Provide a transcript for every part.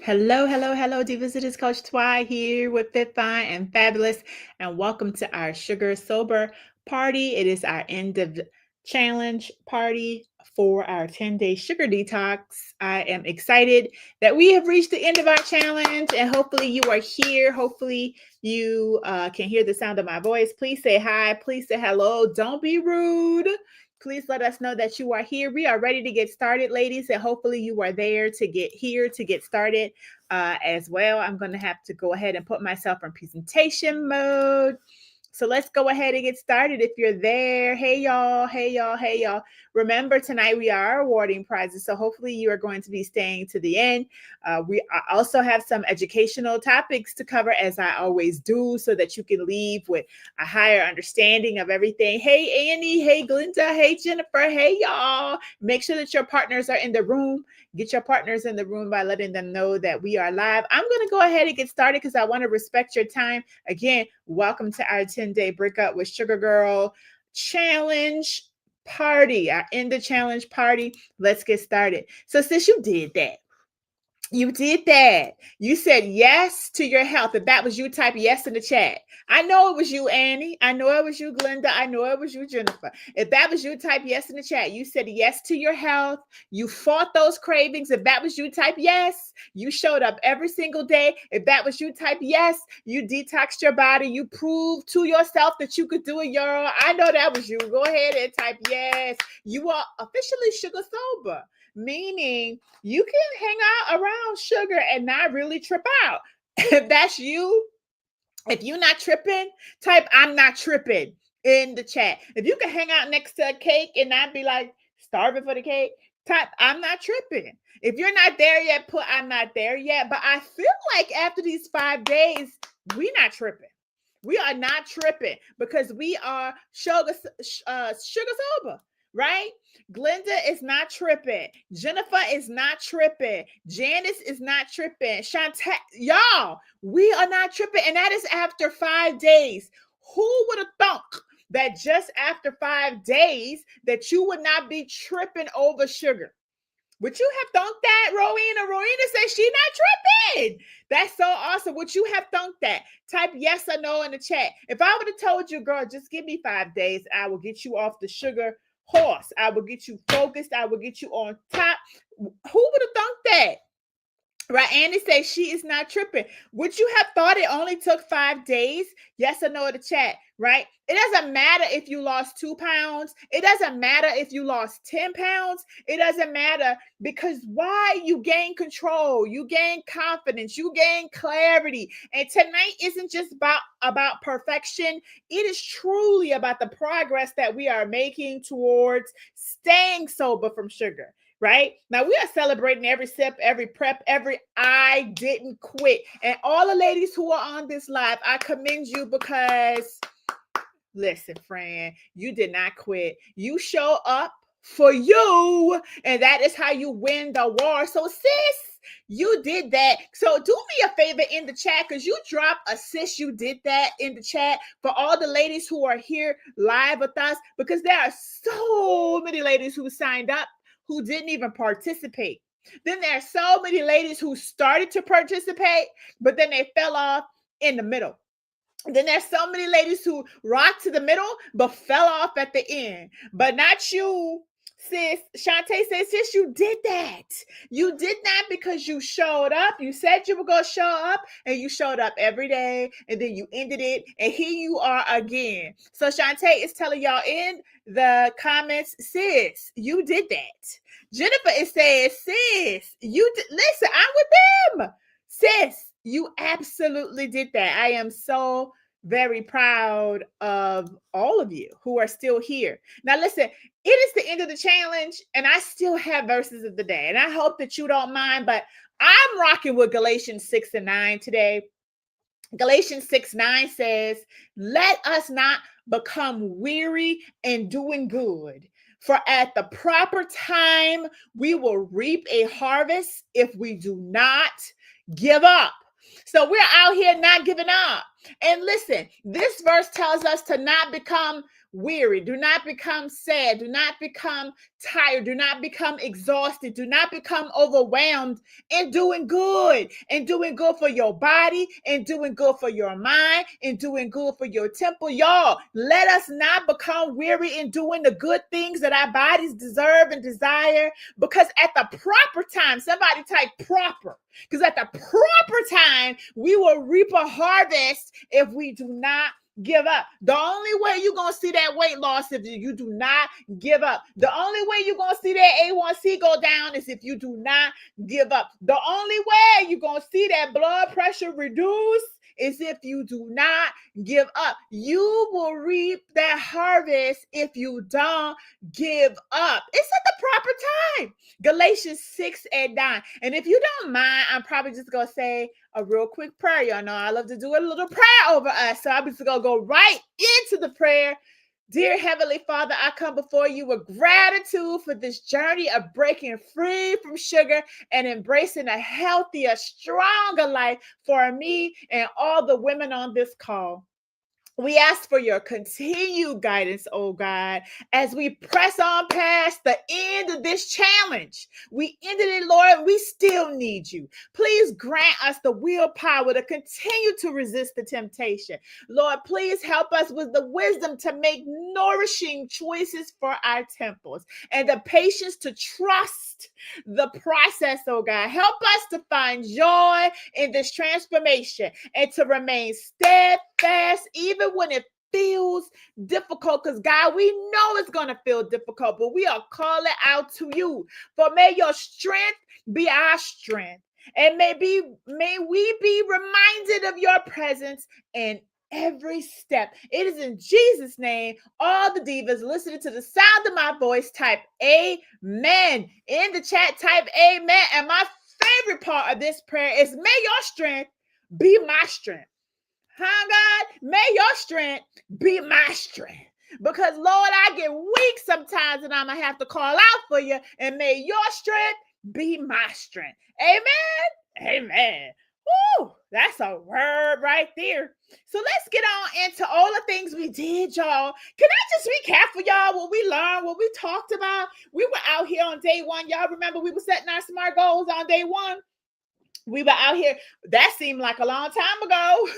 Hello, hello, hello, Divas. It is Coach Twy here with Fit, Fine, and Fabulous, and welcome to our Sugar Sober Party. It is our end of challenge party for our 10-day Sugar Detox. I am excited that we have reached the end of our challenge, and hopefully you are here. Hopefully you can hear the sound of my voice. Please say hi. Please say hello. Don't be rude. Please let us know that you are here. We are ready to get started, ladies, and hopefully you are there to get started as well. I'm going to have to go ahead and put myself in presentation mode. So let's go ahead and get started. If you're there, hey y'all, hey y'all, hey y'all. Remember, tonight we are awarding prizes, so hopefully you are going to be staying to the end. We also have some educational topics to cover, as I always do, so that you can leave with a higher understanding of everything. Hey Annie, hey Glinda, hey Jennifer, hey y'all. Make sure that your partners are in the room. Get your partners in the room by letting them know that we are live. I'm going to go ahead and get started because I want to respect your time. Again, welcome to our 10-day breakup with Sugar Girl challenge party. Our end the challenge party. Let's get started. So since you did that, you said yes to your health. If that was you, type yes in the chat. I know it was you, Annie. I know it was you, Glenda. I know it was you, Jennifer. If that was you, type yes in the chat. You said yes to your health. You fought those cravings. If that was you, type yes. You showed up every single day. If that was you, type yes. You detoxed your body. You proved to yourself that you could do it, y'all. I know that was you. Go ahead and type yes. You are officially sugar sober, meaning you can hang out around sugar and not really trip out. If that's you, if you're not tripping, type I'm not tripping in the chat. If you can hang out next to a cake and not be like starving for the cake, type I'm not tripping. If you're not there yet, put I'm not there yet. But I feel like after these 5 days, we not tripping. We are not tripping because we are sugar sober, right? Glenda is not tripping. Jennifer is not tripping. Janice is not tripping. Chantel, y'all, we are not tripping. And that is after 5 days. Who would have thought that just after 5 days that you would not be tripping over sugar? Would you have thunk that, Rowena? Rowena says she not tripping. That's so awesome. Would you have thunk that? Type yes or no in the chat. If I would have told you, girl, just give me 5 days, I will get you off the sugar horse. I will get you focused. I will get you on top. Who would have thunk that? Right, Annie says she is not tripping. Would you have thought it only took 5 days? Yes or no in the chat, right? It doesn't matter if you lost 2 pounds. It doesn't matter if you lost 10 pounds. It doesn't matter because why? You gain control, you gain confidence, you gain clarity. And tonight isn't just about perfection. It is truly about the progress that we are making towards staying sober from sugar. Right now, we are celebrating every sip, every prep, every I didn't quit. And all the ladies who are on this live, I commend you because, listen, friend, you did not quit. You show up for you, and that is how you win the war. So, sis, you did that. So do me a favor in the chat because you drop a sis, you did that in the chat for all the ladies who are here live with us, because there are so many ladies who signed up who didn't even participate. Then there are so many ladies who started to participate, but then they fell off in the middle. Then there's so many ladies who rocked to the middle, but fell off at the end. But not you, sis. Shantae says, sis, you did that. You did that because you showed up. You said you were going to show up, and you showed up every day, and then you ended it, and here you are again. So Shantae is telling y'all in the comments, sis, you did that. Jennifer is saying, sis, you did. Listen, I'm with them. Sis, you absolutely did that. I am so very proud of all of you who are still here. Now, listen, it is the end of the challenge, and I still have verses of the day, and I hope that you don't mind, but I'm rocking with Galatians 6:9 today. Galatians 6:9 says, let us not become weary in doing good, for at the proper time we will reap a harvest if we do not give up. So we're out here not giving up. And listen, this verse tells us to not become weary. Do not become sad. Do not become tired. Do not become exhausted. Do not become overwhelmed in doing good, and doing good for your body, and doing good for your mind, and doing good for your temple. Y'all, let us not become weary in doing the good things that our bodies deserve and desire, because at the proper time, somebody type proper, because at the proper time, we will reap a harvest if we do not give up. The only way you're going to see that weight loss is if you do not give up. The only way you're going to see that A1C go down is if you do not give up. The only way you're going to see that blood pressure reduce is if you do not give up. You will reap that harvest if you don't give up. It's at the proper time. Galatians 6:9. And if you don't mind, I'm probably just going to say a real quick prayer. Y'all know I love to do a little prayer over us. So I'm just going to go right into the prayer. Dear Heavenly Father, I come before you with gratitude for this journey of breaking free from sugar and embracing a healthier, stronger life for me and all the women on this call. We ask for your continued guidance, oh God, as we press on past the end of this challenge. We ended it, Lord. We still need you. Please grant us the willpower to continue to resist the temptation. Lord, please help us with the wisdom to make nourishing choices for our temples and the patience to trust the process, oh God. Help us to find joy in this transformation and to remain steadfast even when it feels difficult, because God, we know it's going to feel difficult, but we are calling out to you. For may your strength be our strength, and may we be reminded of your presence in every step. It is in Jesus' name. All the divas listening to the sound of my voice type amen. In the chat, type amen. And my favorite part of this prayer is may your strength be my strength. Huh, God? May your strength be my strength. Because, Lord, I get weak sometimes and I'm going to have to call out for you. And may your strength be my strength. Amen. Amen. Woo, that's a word right there. So let's get on into all the things we did, y'all. Can I just recap for y'all what we learned, what we talked about? We were out here on day one. Y'all remember we were setting our SMART goals on day one? We were out here. That seemed like a long time ago.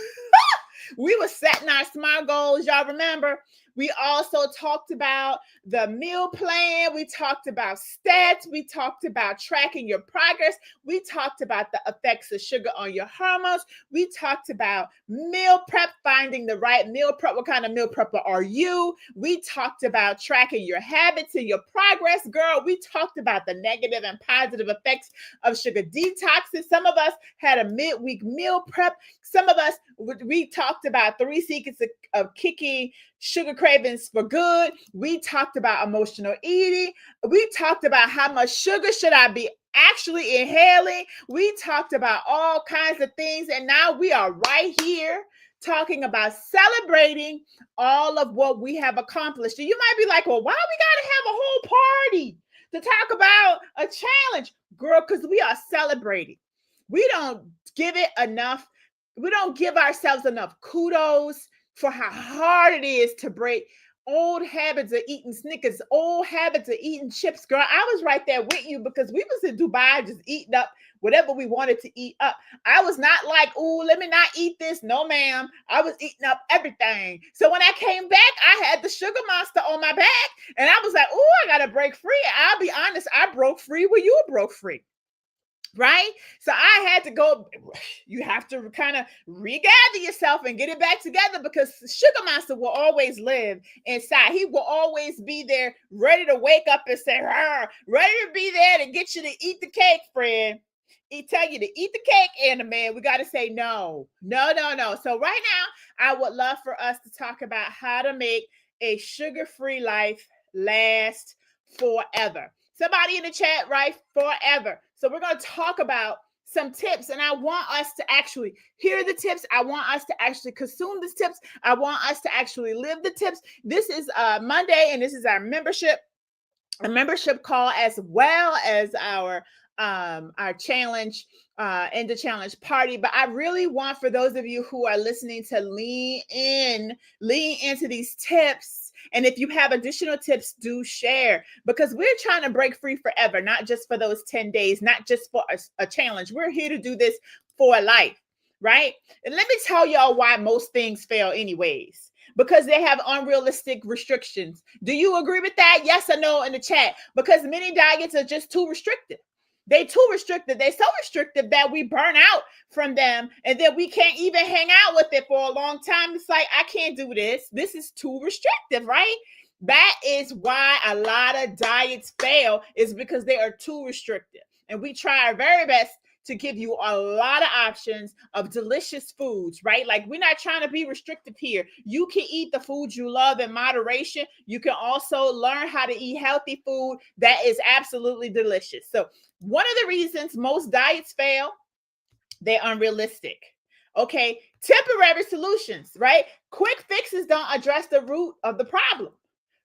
We were setting our SMART goals. Y'all remember? We also talked about the meal plan. We talked about stats. We talked about tracking your progress. We talked about the effects of sugar on your hormones. We talked about meal prep, finding the right meal prep. What kind of meal prepper are you? We talked about tracking your habits and your progress. Girl, we talked about the negative and positive effects of sugar detoxes. Some of us had a midweek meal prep. Some of us, we talked about 3 secrets of kicking sugar cravings for good. We talked about emotional eating. We talked about how much sugar should I be actually inhaling. We talked about all kinds of things. And now we are right here talking about celebrating all of what we have accomplished. And you might be like, well, why we got to have a whole party to talk about a challenge? Girl, because we are celebrating. We don't give it enough. We don't give ourselves enough kudos for how hard it is to break old habits of eating Snickers, old habits of eating chips. Girl, I was right there with you because we was in Dubai just eating up whatever we wanted to eat up. I was not like, oh, let me not eat this. No, ma'am. I was eating up everything. So when I came back, I had the sugar monster on my back and I was like, oh, I got to break free. I'll be honest, I broke free when you broke free. Right? So I had to go, you have to kind of regather yourself and get it back together because Sugar Monster will always live inside. He will always be there ready to wake up and say, ready to be there to get you to eat the cake, friend. He tell you to eat the cake, and man, we got to say no. So right now, I would love for us to talk about how to make a sugar-free life last forever. Somebody in the chat, right? Forever. So we're going to talk about some tips, and I want us to actually hear the tips. I want us to actually consume these tips. I want us to actually live the tips. This is Monday, and this is our membership call, as well as our challenge and the challenge party. But I really want for those of you who are listening to lean into these tips And if you have additional tips, do share, because we're trying to break free forever, not just for those 10 days, not just for a challenge. We're here to do this for life, right? And let me tell y'all why most things fail anyways. Because they have unrealistic restrictions. Do you agree with that? Yes or no in the chat? Because many diets are just too restrictive. They too restrictive. They're so restrictive that we burn out from them, and then we can't even hang out with it for a long time. It's like, I can't do this. This is too restrictive, right? That is why a lot of diets fail, is because they are too restrictive. And we try our very best to give you a lot of options of delicious foods, right? Like, we're not trying to be restrictive here. You can eat the foods you love in moderation. You can also learn how to eat healthy food that is absolutely delicious. So one of the reasons most diets fail, they're unrealistic. Okay, temporary solutions, right? Quick fixes don't address the root of the problem,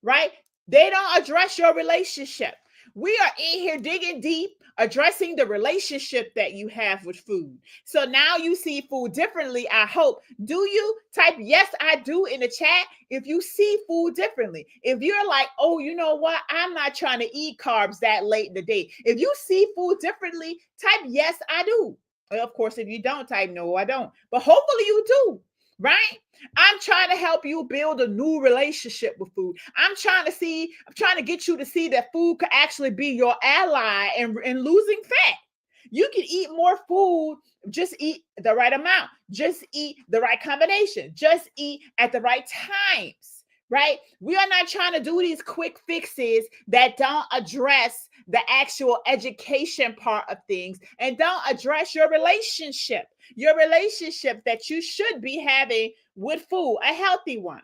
right? They don't address your relationship. We are in here digging deep, addressing the relationship that you have with food. So now you see food differently, I hope. Do you? Type yes, I do in the chat if you see food differently. If you're like, oh, you know what? I'm not trying to eat carbs that late in the day. If you see food differently, type yes, I do. Of course, if you don't, type no, I don't. But hopefully you do. Right? I'm trying to help you build a new relationship with food. I'm trying to get you to see that food could actually be your ally in losing fat. You can eat more food, just eat the right amount, just eat the right combination, just eat at the right times, right? We are not trying to do these quick fixes that don't address the actual education part of things and don't address your relationship that you should be having with food, a healthy one.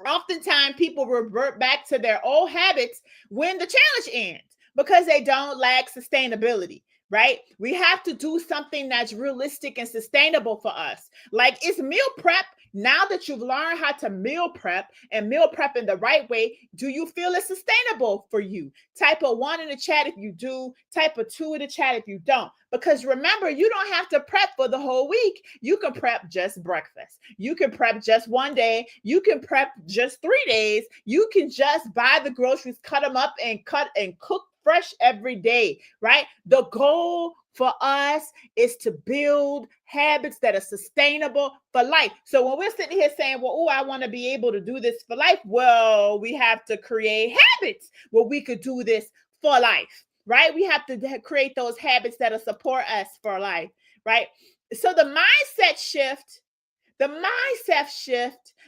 Oftentimes people revert back to their old habits when the challenge ends because they don't lack sustainability. Right? We have to do something that's realistic and sustainable for us. Like, it's meal prep. Now that you've learned how to meal prep and meal prep in the right way, do you feel it's sustainable for you? Type a 1 in the chat if you do. Type a 2 in the chat if you don't. Because remember, you don't have to prep for the whole week. You can prep just breakfast. You can prep just one day. You can prep just 3 days. You can just buy the groceries, cut them up, and cook fresh every day, right? The goal for us is to build habits that are sustainable for life. So when we're sitting here saying, well, oh, I want to be able to do this for life, well, we have to create habits where we could do this for life, right? We have to create those habits that'll support us for life, right? So the mindset shift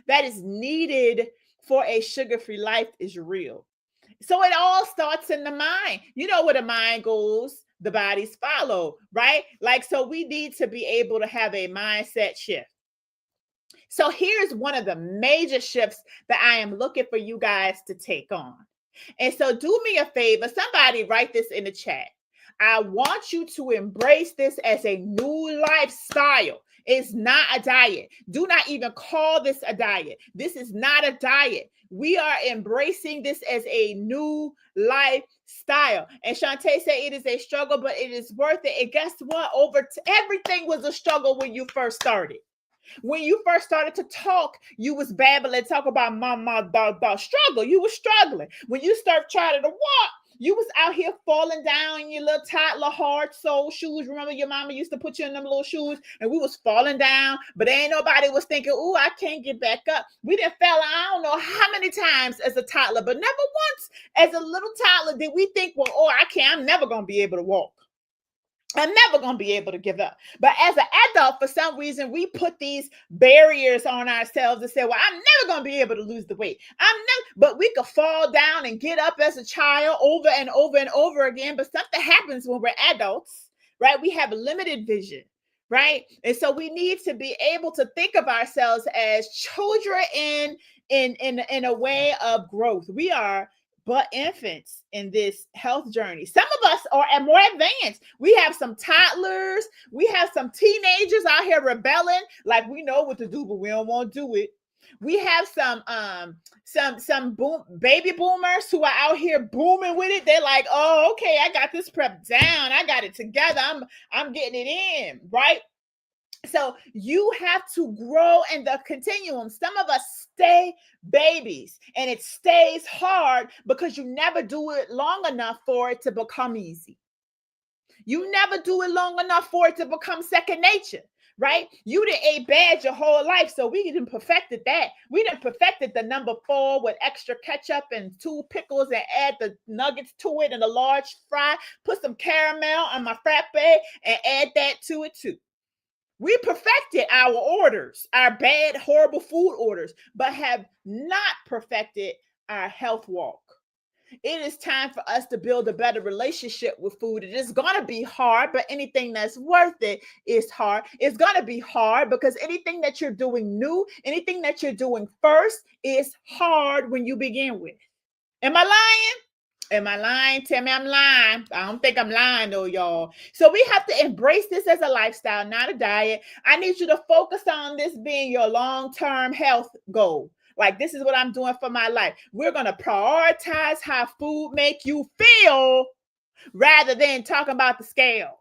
that is needed for a sugar-free life is real. So it all starts in the mind. You know where the mind goes, the bodies follow, right? Like, so we need to be able to have a mindset shift. So here's one of the major shifts that I am looking for you guys to take on. And so do me a favor, somebody write this in the chat. I want you to embrace this as a new lifestyle. It's not a diet. Do not even call this a diet. This is not a diet. We are embracing this as a new lifestyle. And Shantae said it is a struggle, but it is worth it. And guess what? Everything was a struggle when you first started. When you first started to talk, you was babbling, talk about struggle. You were struggling. When you start trying to walk, you was out here falling down in your little toddler hard sole shoes. Remember your mama used to put you in them little shoes, and we was falling down, but ain't nobody was thinking, oh, I can't get back up. We done fell, I don't know how many times as a toddler, but never once as a little toddler did we think, well, oh, I'm never going to be able to walk. I'm never going to be able to give up. But as an adult, for some reason, we put these barriers on ourselves and say, well, I'm never going to be able to lose the weight. But we could fall down and get up as a child over and over and over again. But something happens when we're adults, right? We have limited vision, right? And so we need to be able to think of ourselves as children in a way of growth. We are but infants in this health journey. Some of us are more advanced. We have some toddlers. We have some teenagers out here rebelling, like we know what to do, but we don't want to do it. We have some baby boomers who are out here booming with it. They're like, oh, okay, I got this prep down. I got it together. I'm getting it in, right? So you have to grow in the continuum. Some of us stay babies and it stays hard because you never do it long enough for it to become easy. You never do it long enough for it to become second nature, right? You done ate bad your whole life, so we done perfected that. We done perfected the number 4 with extra ketchup and 2 pickles and add the nuggets to it and a large fry. Put some caramel on my frappe and add that to it too. We perfected our orders, our bad, horrible food orders, but have not perfected our health walk. It is time for us to build a better relationship with food. It is going to be hard, but anything that's worth it is hard. It's going to be hard because anything that you're doing new, anything that you're doing first is hard when you begin with. Am I lying? Am I lying? Tell me I'm lying. I don't think I'm lying though, y'all. So we have to embrace this as a lifestyle, not a diet. I need you to focus on this being your long-term health goal. Like, this is what I'm doing for my life. We're going to prioritize how food make you feel rather than talking about the scale.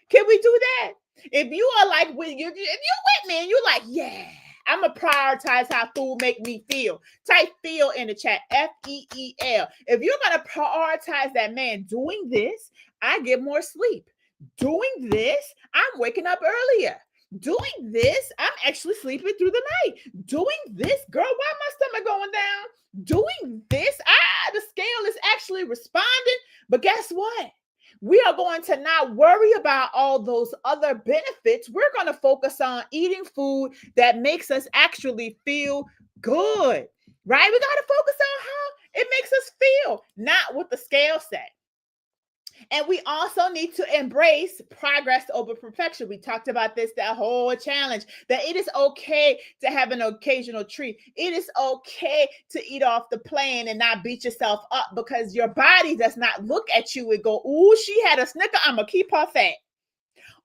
Can we do that? If you are like, if you're with me and you're like, yeah, I'm going to prioritize how food make me feel. Type feel in the chat, F-E-E-L. If you're going to prioritize that, man, doing this, I get more sleep. Doing this, I'm waking up earlier. Doing this, I'm actually sleeping through the night. Doing this, girl, why my stomach going down? Doing this, the scale is actually responding. But guess what? We are going to not worry about all those other benefits. We're going to focus on eating food that makes us actually feel good, right? We got to focus on how it makes us feel, not what the scale says. And we also need to embrace progress over perfection. We talked about this, that whole challenge, that it is okay to have an occasional treat. It is okay to eat off the plane and not beat yourself up because your body does not look at you and go, ooh, she had a Snicker, I'm going to keep her fat.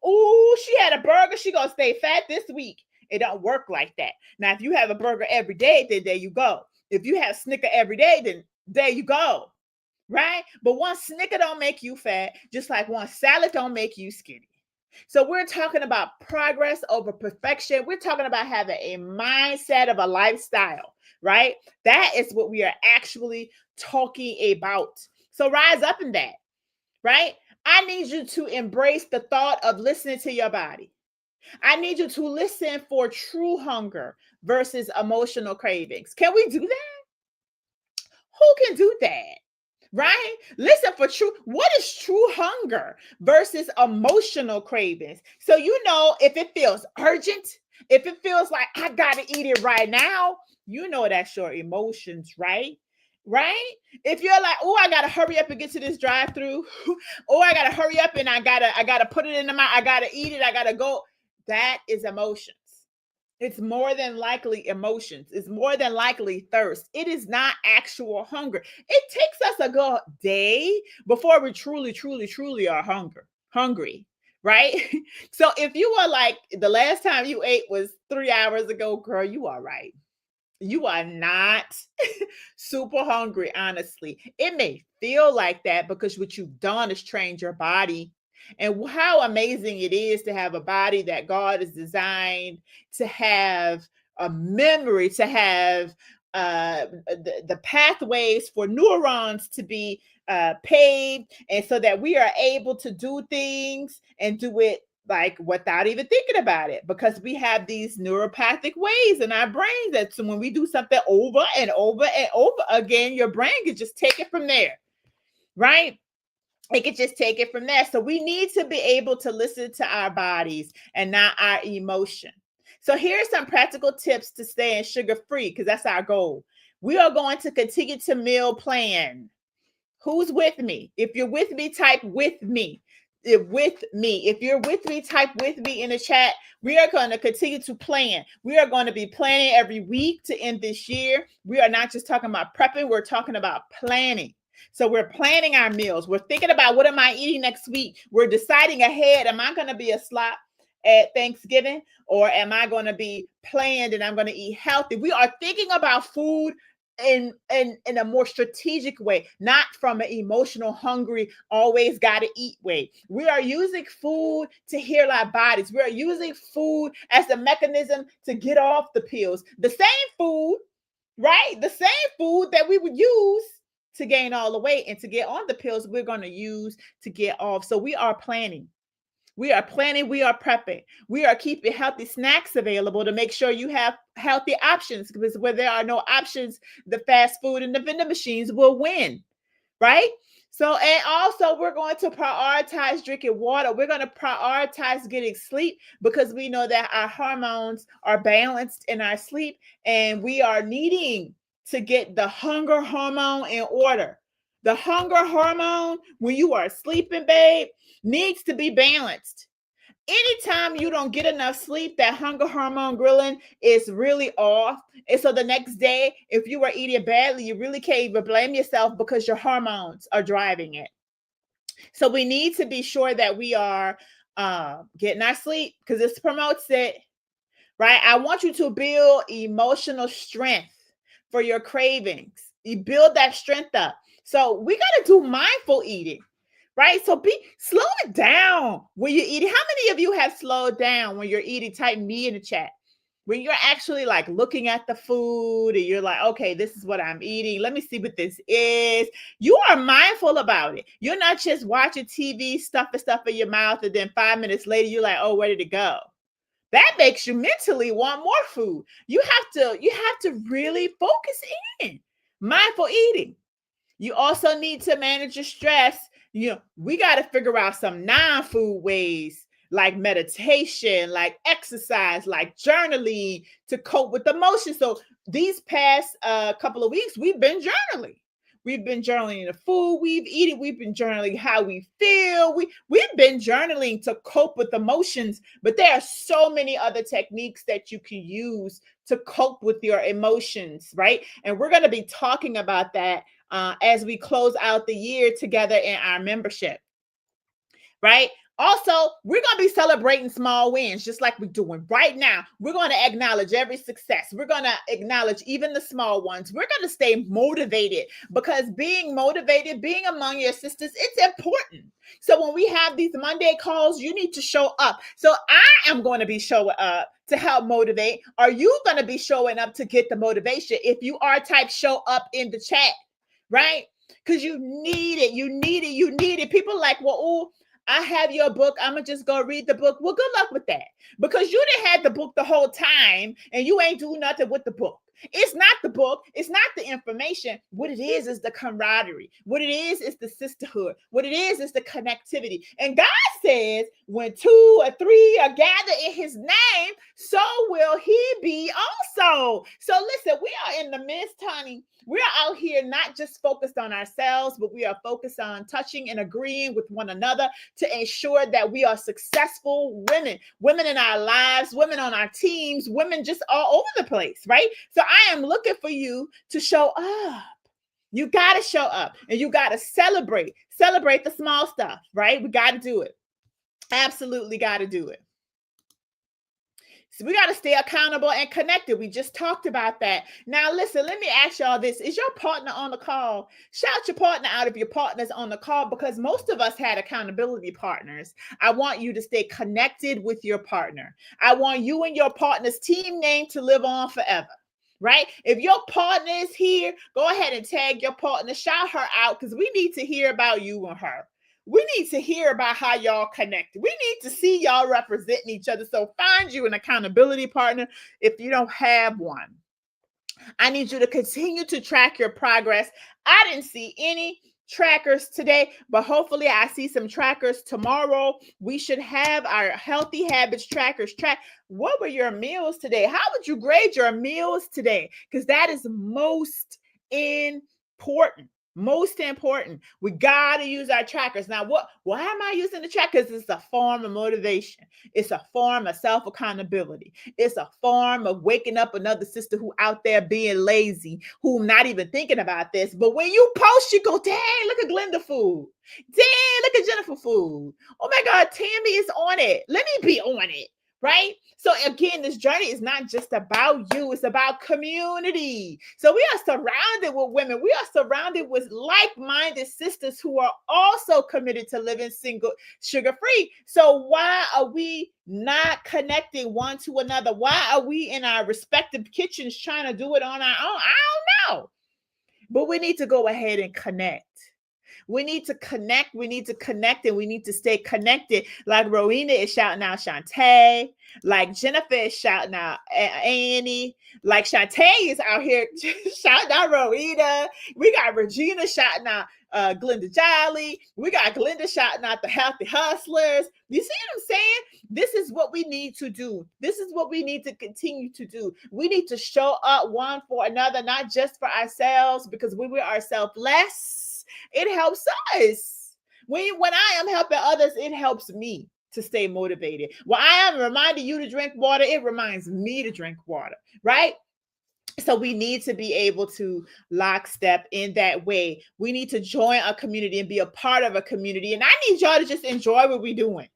Ooh, she had a burger, she going to stay fat this week. It don't work like that. Now, if you have a burger every day, then there you go. If you have Snicker every day, then there you go. Right? But one Snicker don't make you fat, just like one salad don't make you skinny. So we're talking about progress over perfection. We're talking about having a mindset of a lifestyle, right? That is what we are actually talking about. So rise up in that, right? I need you to embrace the thought of listening to your body. I need you to listen for true hunger versus emotional cravings. Can we do that? Who can do that? Right? Listen for true. What is true hunger versus emotional cravings? So, if it feels urgent, if it feels like I got to eat it right now, that's your emotions, right? Right? If you're like, oh, I got to hurry up and get to this drive-through. Oh, I got to hurry up and I got to put it in the mouth. I got to eat it. I got to go. That is emotions. It's more than likely emotions. It's more than likely thirst. It is not actual hunger. It takes us a good day before we truly are hungry, right? So if you are like, the last time you ate was 3 hours ago, girl, you are right. You are not super hungry, honestly. It may feel like that because what you've done is trained your body. And how amazing it is to have a body that God has designed to have a memory, to have the pathways for neurons to be paved, and so that we are able to do things and do it like without even thinking about it, because we have these neuropathic ways in our brains that so when we do something over and over and over again, your brain can just take it from there, right? It could just take it from there. So we need to be able to listen to our bodies and not our emotion. So here's some practical tips to staying sugar-free, because that's our goal. We are going to continue to meal plan. Who's with me? If you're with me, type with me. If you're with me, type with me in the chat. We are going to continue to plan. We are going to be planning every week to end this year. We are not just talking about prepping, we're talking about planning. So we're planning our meals. We're thinking about, what am I eating next week? We're deciding ahead. Am I going to be a slop at Thanksgiving, or am I going to be planned and I'm going to eat healthy? We are thinking about food in a more strategic way, not from an emotional, hungry, always gotta eat way. We are using food to heal our bodies. We are using food as a mechanism to get off the pills. The same food, right? The same food that we would use to gain all the weight and to get on the pills, we're going to use to get off. So we are planning. We are planning, we are prepping. We are keeping healthy snacks available to make sure you have healthy options, because where there are no options, the fast food and the vending machines will win, right? So, and also we're going to prioritize drinking water. We're going to prioritize getting sleep, because we know that our hormones are balanced in our sleep, and we are needing to get the hunger hormone in order. The hunger hormone, when you are sleeping, babe, needs to be balanced. Anytime you don't get enough sleep, that hunger hormone grilling is really off. And so the next day, if you are eating badly, you really can't even blame yourself, because your hormones are driving it. So we need to be sure that we are getting our sleep, because this promotes it, right? I want you to build emotional strength for your cravings. You build that strength up. So we got to do mindful eating, right? So slow it down when you're eating. How many of you have slowed down when you're eating? Type me in the chat. When you're actually like looking at the food and you're like, okay, this is what I'm eating. Let me see what this is. You are mindful about it. You're not just watching TV, stuffing stuff in your mouth, and then 5 minutes later, you're like, oh, where did it go? That makes you mentally want more food. You have to really focus in. Mindful eating. You also need to manage your stress. We got to figure out some non-food ways, like meditation, like exercise, like journaling, to cope with emotions. So these past couple of weeks, we've been journaling. We've been journaling the food we've eaten. We've been journaling how we feel. We've been journaling to cope with emotions, but there are so many other techniques that you can use to cope with your emotions, right? And we're going to be talking about that as we close out the year together in our membership, right? Also, we're going to be celebrating small wins, just like we're doing right now. We're going to acknowledge every success. We're going to acknowledge even the small ones. We're going to stay motivated, because being motivated, being among your sisters, it's important. So when we have these Monday calls, you need to show up. So I am going to be showing up to help motivate. Are you going to be showing up to get the motivation? If you are, type show up in the chat, right? Because you need it. You need it. You need it. People like, well, oh, I have your book. I'm going to just go read the book. Well, good luck with that, because you didn't have the book the whole time and you ain't doing nothing with the book. It's not the book. It's not the information. What it is the camaraderie. What it is the sisterhood. What it is the connectivity. And God says, when 2 or 3 are gathered in his name, so will he be also. So listen, we are in the midst, honey. We're out here not just focused on ourselves, but we are focused on touching and agreeing with one another to ensure that we are successful women in our lives, women on our teams, women just all over the place, right? So I am looking for you to show up. You got to show up, and you got to celebrate the small stuff, right? We got to do it. Absolutely got to do it. So we got to stay accountable and connected. We just talked about that. Now, listen, let me ask y'all this. Is your partner on the call? Shout your partner out if your partner's on the call, because most of us had accountability partners. I want you to stay connected with your partner. I want you and your partner's team name to live on forever, right? If your partner is here, go ahead and tag your partner. Shout her out, because we need to hear about you and her. We need to hear about how y'all connect. We need to see y'all representing each other. So find you an accountability partner if you don't have one. I need you to continue to track your progress. I didn't see any trackers today, but hopefully I see some trackers tomorrow. We should have our healthy habits trackers track. What were your meals today? How would you grade your meals today? Because that is most important. Most important. We got to use our trackers. Now, why am I using the trackers? It's a form of motivation. It's a form of self-accountability. It's a form of waking up another sister who out there being lazy, who not even thinking about this. But when you post, you go, dang, look at Glenda food. Dang, look at Jennifer food. Oh my God, Tammy is on it. Let me be on it. right? So again, this journey is not just about you, it's about community. So we are surrounded with women. We are surrounded with like-minded sisters who are also committed to living single, sugar-free. So why are we not connecting one to another? Why are we in our respective kitchens trying to do it on our own? I don't know. But we need to go ahead and connect. We need to connect. We need to connect, and we need to stay connected. Like Rowena is shouting out Shantae. Like Jennifer is shouting out Annie. Like Shantae is out here shouting out Rowena. We got Regina shouting out Glenda Jolly. We got Glenda shouting out the Healthy Hustlers. You see what I'm saying? This is what we need to do. This is what we need to continue to do. We need to show up one for another, not just for ourselves, because when we're ourselves less, it helps us. When I am helping others, it helps me to stay motivated. When I am reminding you to drink water, it reminds me to drink water, right? So we need to be able to lockstep in that way. We need to join a community and be a part of a community. And I need y'all to just enjoy what we're doing.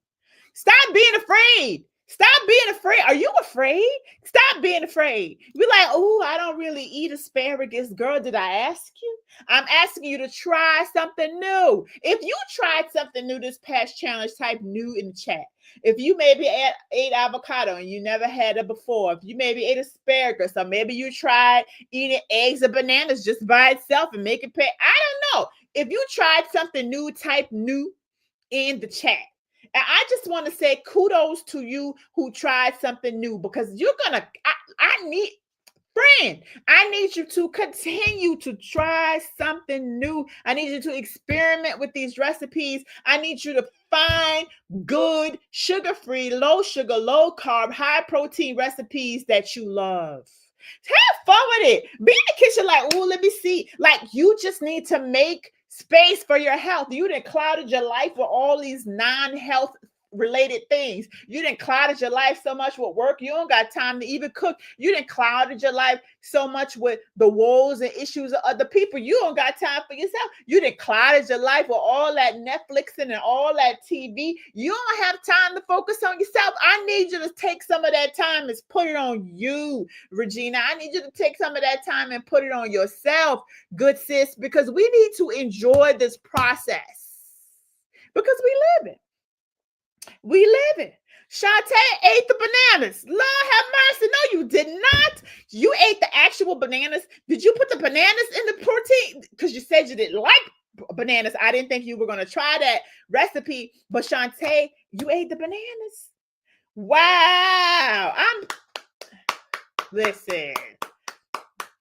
Stop being afraid. Stop being afraid. Are you afraid? Stop being afraid. Be like, oh, I don't really eat asparagus. Girl, did I ask you? I'm asking you to try something new. If you tried something new this past challenge, type new in the chat. If you maybe ate avocado and you never had it before, if you maybe ate asparagus, or maybe you tried eating eggs or bananas just by itself and make it pay. I don't know. If you tried something new, type new in the chat. And I just want to say kudos to you who tried something new, because you're going to, I need you to continue to try something new. I need you to experiment with these recipes. I need you to find good, sugar-free, low sugar, low carb, high protein recipes that you love. Have fun with it. Be in the kitchen like, oh, let me see. Like, you just need to make space for your health. You done clouded your life with all these non-health related things. You done clouded your life so much with work, you don't got time to even cook. You done clouded your life so much with the woes and issues of other people, you don't got time for yourself. You done clouded your life with all that Netflixing and all that TV. You don't have time to focus on yourself. I need you to take some of that time and put it on you, Regina. I need you to take some of that time and put it on yourself, good sis, because we need to enjoy this process, because we live it. We live it. Shantae ate the bananas. Lord have mercy. No, you did not. You ate the actual bananas. Did you put the bananas in the protein? Because you said you didn't like bananas. I didn't think you were going to try that recipe. But Shantae, you ate the bananas. Wow. Listen.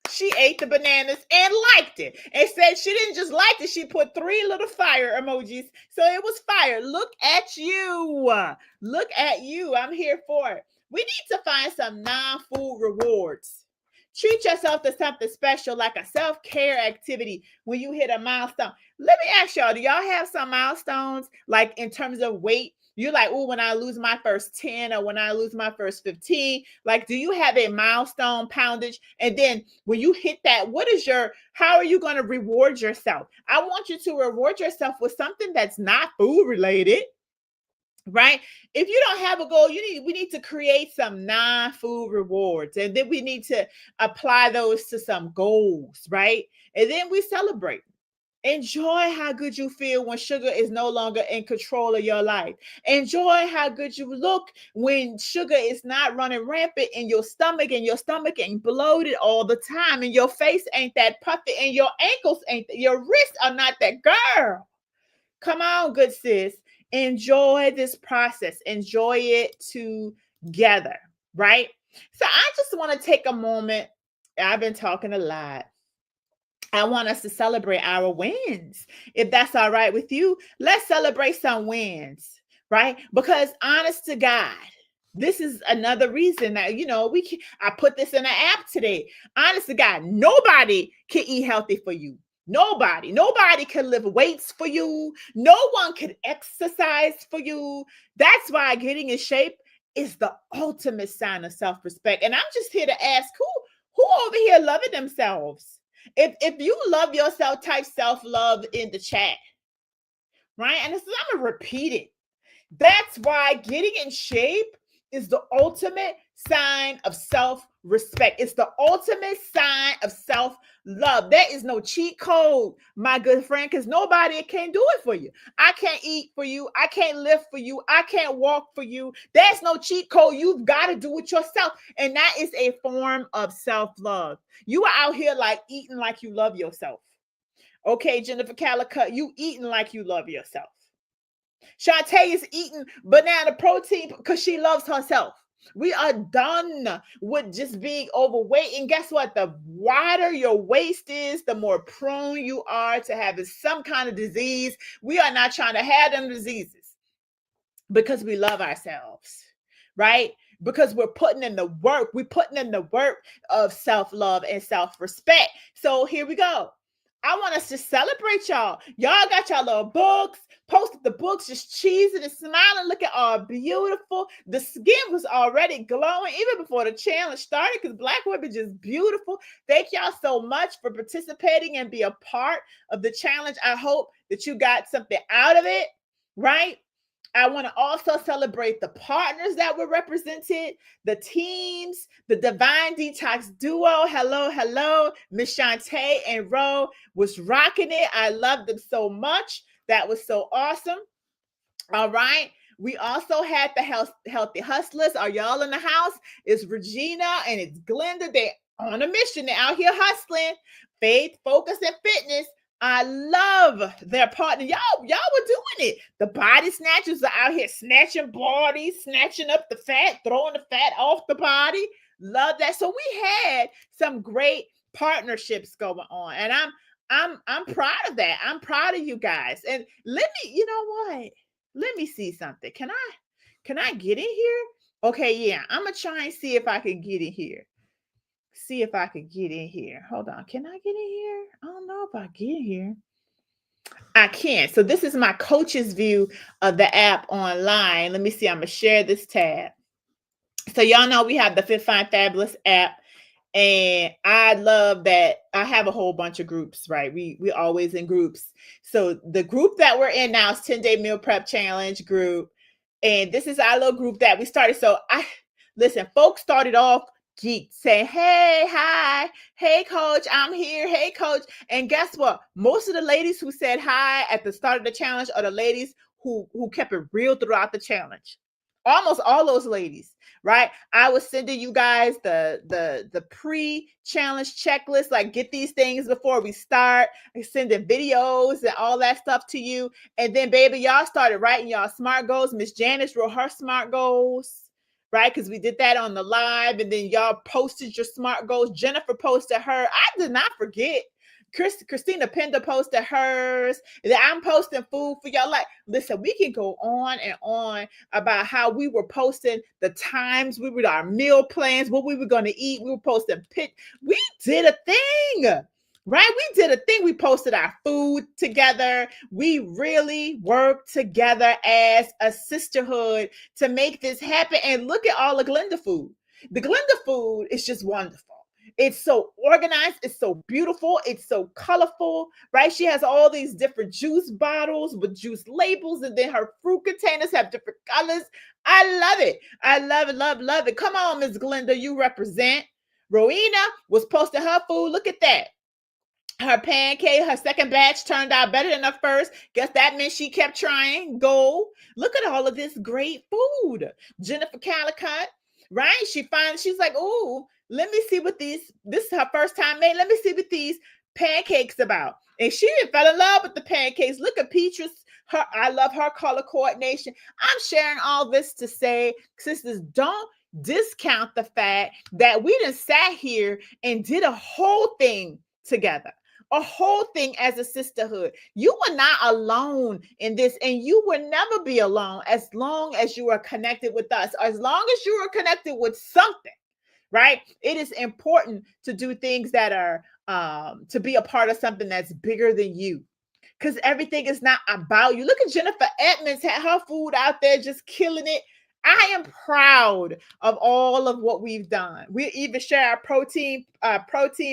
She ate the bananas and liked it. And said she didn't just like it. She put 3 little fire emojis. So it was fire. Look at you. Look at you. I'm here for it. We need to find some non-food rewards. Treat yourself to something special, like a self-care activity when you hit a milestone. Let me ask y'all, do y'all have some milestones, like in terms of weight? You're like, oh, when I lose my first 10 or when I lose my first 15, like, do you have a milestone poundage? And then when you hit that, how are you going to reward yourself? I want you to reward yourself with something that's not food related, right? If you don't have a goal, we need to create some non-food rewards. And then we need to apply those to some goals, right? And then we celebrate. Enjoy how good you feel when sugar is no longer in control of your life. Enjoy how good you look when sugar is not running rampant in your stomach, and your stomach ain't bloated all the time, and your face ain't that puffy, and your ankles your wrists are not that girl. Come on, good sis. Enjoy this process. Enjoy it together, right? So I just want to take a moment. I've been talking a lot. I want us to celebrate our wins. If that's all right with you, let's celebrate some wins, right? Because honest to God, this is another reason that, I put this in the app today. Honest to God, nobody can eat healthy for you. Nobody can lift weights for you. No one can exercise for you. That's why getting in shape is the ultimate sign of self-respect. And I'm just here to ask, who over here loving themselves? If you love yourself, type self-love in the chat, right? And I'm going to repeat it. That's why getting in shape is the ultimate sign of self-respect. It's the ultimate sign of self-love. There is no cheat code, my good friend, because nobody can do it for you. I can't eat for you. I can't live for you. I can't walk for you. There's no cheat code. You've got to do it yourself. And that is a form of self-love. You are out here like eating like you love yourself. Okay, Jennifer Calicut, you eating like you love yourself. Shantae is eating banana protein because she loves herself. We are done with just being overweight. And guess what? The wider your waist is, the more prone you are to having some kind of disease. We are not trying to have them diseases because we love ourselves, right? Because we're putting in the work. We're putting in the work of self-love and self-respect. So here we go. I want us to celebrate y'all. Y'all got y'all little books, posted the books, just cheesing and smiling, looking all beautiful. The skin was already glowing even before the challenge started because Black women just beautiful. Thank y'all so much for participating and be a part of the challenge. I hope that you got something out of it, right? I want to also celebrate the partners that were represented, the teams, the Divine Detox duo. Hello, hello. Miss Shantae and Ro was rocking it. I loved them so much. That was so awesome. All right. We also had the Healthy Hustlers. Are y'all in the house? It's Regina and it's Glenda. They're on a mission. They're out here hustling. Faith, focus, and fitness. I love their partner. Y'all were doing it. The body snatchers are out here snatching bodies, snatching up the fat, throwing the fat off the body. Love that. So we had some great partnerships going on, and I'm proud of that. I'm proud of you guys. And let me, you know what? Let me see something. Can I get in here? Okay, yeah. I'm gonna try and see if I can get in here. See if I could get in here. Hold on. Can I get in here? I don't know if I get in here. I can't. So this is my coach's view of the app online. Let me see. I'm going to share this tab. So y'all know we have the Fit Fine Fabulous app. And I love that I have a whole bunch of groups, right? We always in groups. So the group that we're in now is 10-day meal prep challenge group. And this is our little group that we started. So listen, folks started off geek saying, hey, hi, hey, coach, I'm here. Hey, coach. And guess what? Most of the ladies who said hi at the start of the challenge are the ladies who kept it real throughout the challenge. Almost all those ladies, right? I was sending you guys the pre-challenge checklist, like get these things before we start, sending videos and all that stuff to you. And then, baby, y'all started writing y'all SMART goals. Miss Janice wrote her SMART goals, right? Because we did that on the live, and then y'all posted your SMART goals. Jennifer posted her. I did not forget. Christina Pender posted hers. I'm posting food for y'all. Like, listen, we can go on and on about how we were posting the times we were, our meal plans, what we were going to eat. We were posting we did a thing, right? We did a thing. We posted our food together. We really worked together as a sisterhood to make this happen. And look at all the Glenda food. The Glenda food is just wonderful. It's so organized. It's so beautiful. It's so colorful, right? She has all these different juice bottles with juice labels, and then her fruit containers have different colors. I love it. I love it, love it. Come on, Miss Glenda, you represent. Rowena was posting her food. Look at that. Her pancake, her second batch turned out better than her first. Guess that meant she kept trying. Go. Look at all of this great food. Jennifer Calicut, right? She's like, oh, let me see what this is her first time made. Let me see what these pancakes about. And she fell in love with the pancakes. Look at Peatrice. I love her color coordination. I'm sharing all this to say, sisters, don't discount the fact that we just sat here and did a whole thing together. A whole thing as a sisterhood. You are not alone in this, and you will never be alone as long as you are connected with us, as long as you are connected with something, right? It is important to do things that are to be a part of something that's bigger than you, because everything is not about you. Look at Jennifer Edmonds, had her food out there just killing it. I am proud of all of what we've done. We even share our protein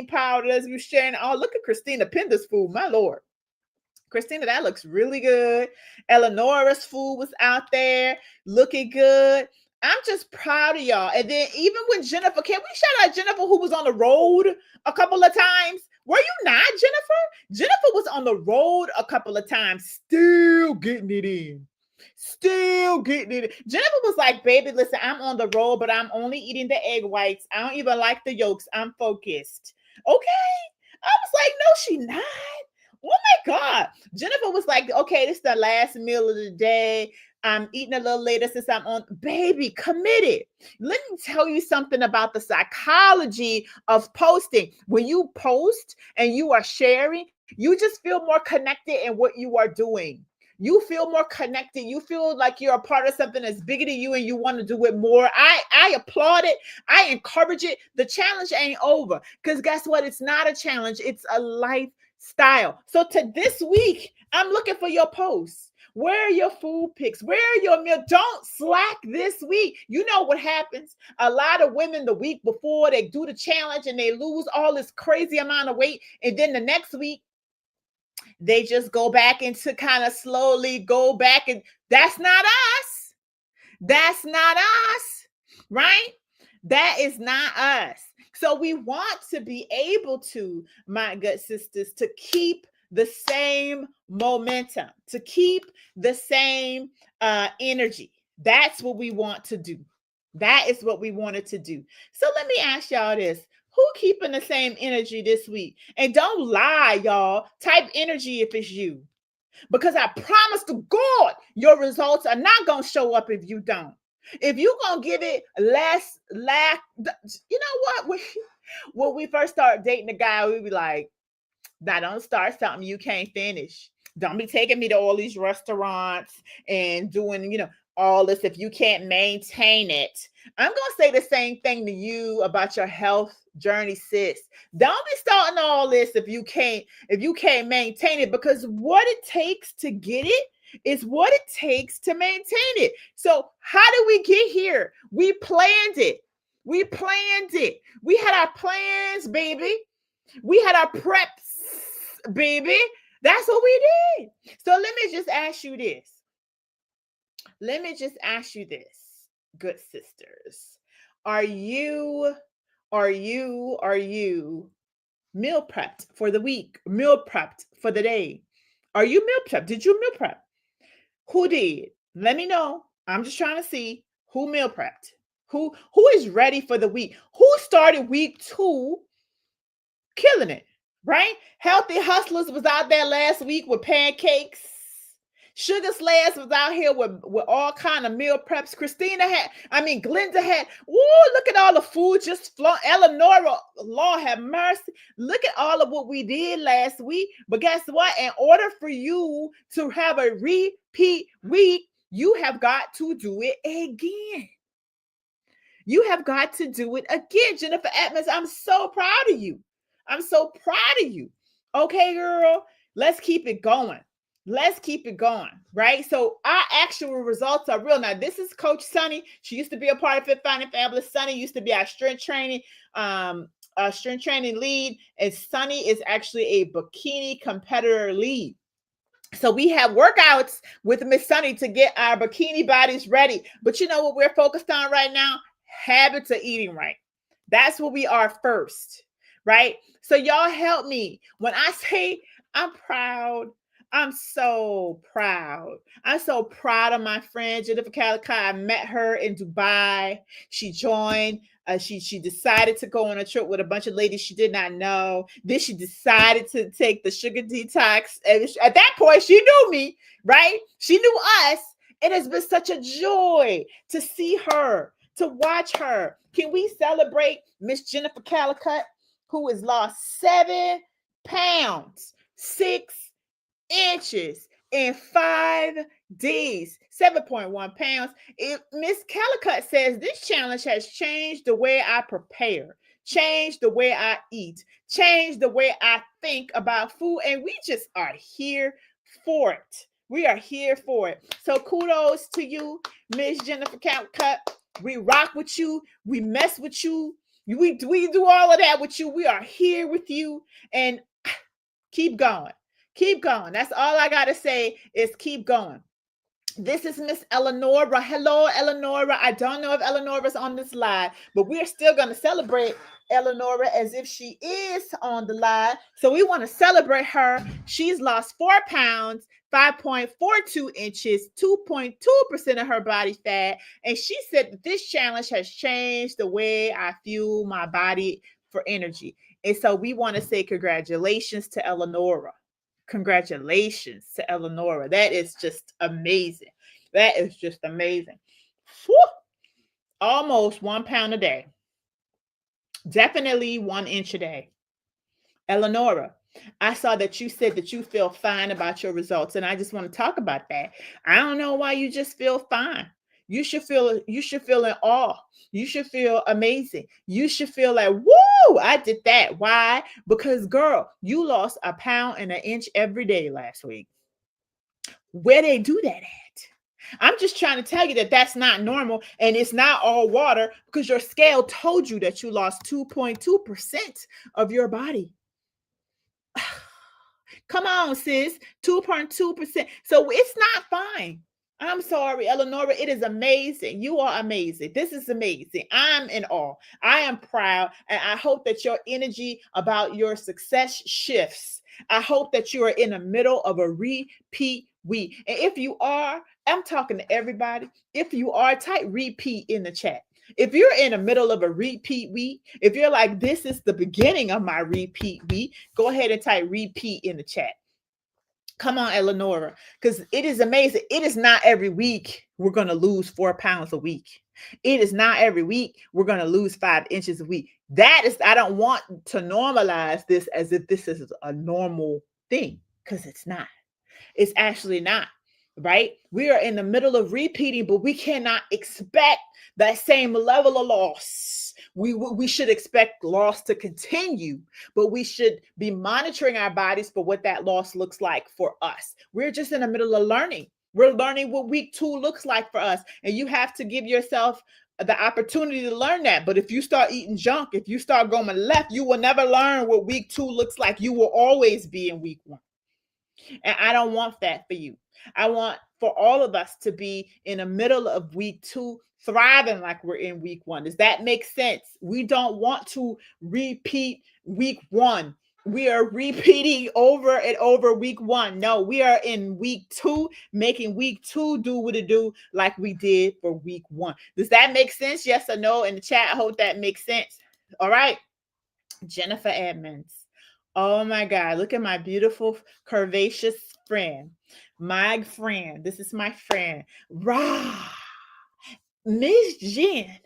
powders. We're sharing. Oh, look at Christina Pender's food. My Lord. Christina, that looks really good. Eleonora's food was out there looking good. I'm just proud of y'all. And then even when Jennifer, can we shout out Jennifer who was on the road a couple of times? Were you not, Jennifer? Jennifer was on the road a couple of times, still getting it in. Still getting it. Jennifer was like, baby, listen, I'm on the road, but I'm only eating the egg whites. I don't even like the yolks. I'm focused. Okay. I was like, no, she not. Oh my God. Jennifer was like, okay, this is the last meal of the day. I'm eating a little later since I'm on. Baby, committed. Let me tell you something about the psychology of posting. When you post and you are sharing, you just feel more connected in what you are doing. You feel more connected. You feel like you're a part of something that's bigger than you and you want to do it more. I applaud it. I encourage it. The challenge ain't over because guess what? It's not a challenge. It's a lifestyle. So to this week, I'm looking for your posts. Where are your food pics? Where are your meals? Don't slack this week. You know what happens? A lot of women the week before they do the challenge and they lose all this crazy amount of weight. And then the next week, they just go back into kind of slowly go back. And that's not us. That's not us, right? That is not us. So we want to be able to, my good sisters, to keep the same momentum, to keep the same energy. That's what we want to do. That is what we wanted to do. So let me ask y'all this. Who keeping the same energy this week? And don't lie, y'all. Type energy if it's you. Because I promise to God, your results are not going to show up if you don't. If you're going to give it less, you know what? When we first start dating a guy, we be like, now don't start something you can't finish. Don't be taking me to all these restaurants and doing, all this if you can't maintain it. I'm going to say the same thing to you about your health journey, sis. Don't be starting all this if you can't maintain it, because what it takes to get it is what it takes to maintain it. So how did we get here? We planned it. We planned it. We had our plans, baby. We had our preps, baby. That's what we did. So let me just ask you this. Good sisters. Are you meal prepped for the week? Meal prepped for the day? Are you meal prepped? Did you meal prep? Who did? Let me know. I'm just trying to see who meal prepped. Who is ready for the week? Who started week 2 killing it, right? Healthy Hustlers was out there last week with pancakes. Sugar Slayers was out here with all kind of meal preps. Glenda had, look at all the food just flowing. Eleanor, Lord have mercy. Look at all of what we did last week. But guess what? In order for you to have a repeat week, you have got to do it again. You have got to do it again. Jennifer Edmonds, I'm so proud of you. I'm so proud of you. Okay, girl, let's keep it going. Let's keep it going, right? So our actual results are real. Now, this is Coach Sunny. She used to be a part of Fit, Fine, and Fabulous. Sunny used to be our strength training lead, and Sunny is actually a bikini competitor lead. So we have workouts with Miss Sunny to get our bikini bodies ready. But you know what we're focused on right now? Habits of eating right. That's what we are first, right? So y'all help me. When I say I'm proud, I'm so proud. I'm so proud of my friend Jennifer Calicut. I met her in Dubai. She joined. She decided to go on a trip with a bunch of ladies she did not know. Then she decided to take the Sugar Detox. At that point, she knew me, right? She knew us. It has been such a joy to see her, to watch her. Can we celebrate Miss Jennifer Calicut, who has lost 7 pounds, 6 inches in 5 days, 7.1 pounds. Miss Calicut says this challenge has changed the way I prepare, changed the way I eat, changed the way I think about food, and we just are here for it. We are here for it. So kudos to you, Miss Jennifer Calicut. We rock with you. We mess with you. We do all of that with you. We are here with you, and keep going. Keep going. That's all I got to say is keep going. This is Miss Eleonora. Hello, Eleonora. I don't know if Eleonora's on this live, but we're still going to celebrate Eleonora as if she is on the live. So we want to celebrate her. She's lost 4 pounds, 5.42 inches, 2.2% of her body fat. And she said that this challenge has changed the way I fuel my body for energy. And so we want to say congratulations to Eleonora. Congratulations to Eleonora. That is just amazing. That is just amazing. Whew. Almost 1 pound a day. Definitely 1 inch a day. Eleonora, I saw that you said that you feel fine about your results, and I just want to talk about that. I don't know why you just feel fine. You should feel in awe. You should feel amazing. You should feel like, woo, I did that. Why? Because girl, you lost 1 pound and 1 inch every day last week. Where they do that at? I'm just trying to tell you that that's not normal, and it's not all water, because your scale told you that you lost 2.2% of your body. Come on, sis. 2.2%. So it's not fine. I'm sorry, Eleonora. It is amazing. You are amazing. This is amazing. I'm in awe. I am proud. And I hope that your energy about your success shifts. I hope that you are in the middle of a repeat week. And if you are, I'm talking to everybody. If you are, type repeat in the chat. If you're in the middle of a repeat week, if you're like, this is the beginning of my repeat week, go ahead and type repeat in the chat. Come on, Eleonora, because it is amazing. It is not every week we're going to lose 4 pounds a week. It is not every week we're going to lose 5 inches a week. That is, I don't want to normalize this as if this is a normal thing, because it's not. It's actually not. Right? We are in the middle of repeating, but we cannot expect that same level of loss. We should expect loss to continue, but we should be monitoring our bodies for what that loss looks like for us. We're just in the middle of learning. We're learning what week 2 looks like for us, and you have to give yourself the opportunity to learn that. But if you start eating junk, if you start going left, you will never learn what week 2 looks like. You will always be in week 1. And I don't want that for you. I want for all of us to be in the middle of week 2, thriving like we're in week 1. Does that make sense? We don't want to repeat week 1. We are repeating over and over week 1. No, we are in week 2, making week 2 do what it do like we did for week 1. Does that make sense? Yes or no? In the chat, I hope that makes sense. All right. Jennifer Edmonds. Oh my God, look at my beautiful, curvaceous friend. My friend. This is my friend. Rah! Miss Jen.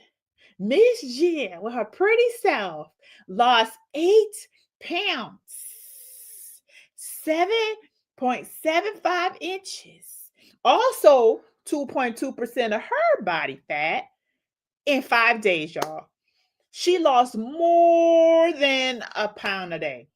Miss Jen, with her pretty self, lost 8 pounds, 7.75 inches. Also, 2.2% of her body fat in 5 days, y'all. She lost more than 1 pound a day.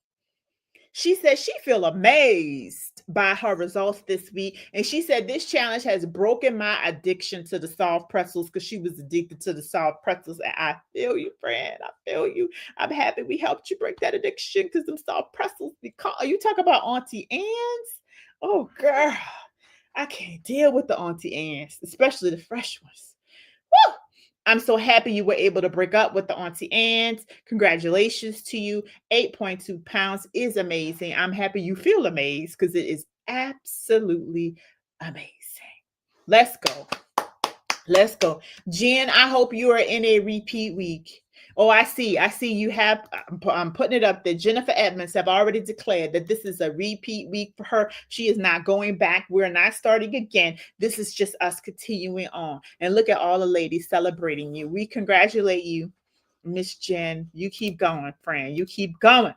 She said she feel amazed by her results this week. And she said this challenge has broken my addiction to the soft pretzels, because she was addicted to the soft pretzels. And I feel you, friend. I feel you. I'm happy we helped you break that addiction, because them soft pretzels, you talk about Auntie Anne's? Oh, girl. I can't deal with the Auntie Anne's, especially the fresh ones. Woo! I'm so happy you were able to break up with the Auntie Anne's. Congratulations to you. 8.2 pounds is amazing. I'm happy you feel amazed, because it is absolutely amazing. Let's go. Let's go. Jen, I hope you are in a repeat week. Oh, I see you have, I'm putting it up there. Jennifer Edmonds have already declared that this is a repeat week for her. She is not going back. We're not starting again. This is just us continuing on. And look at all the ladies celebrating you. We congratulate you, Miss Jen. You keep going, friend. You keep going.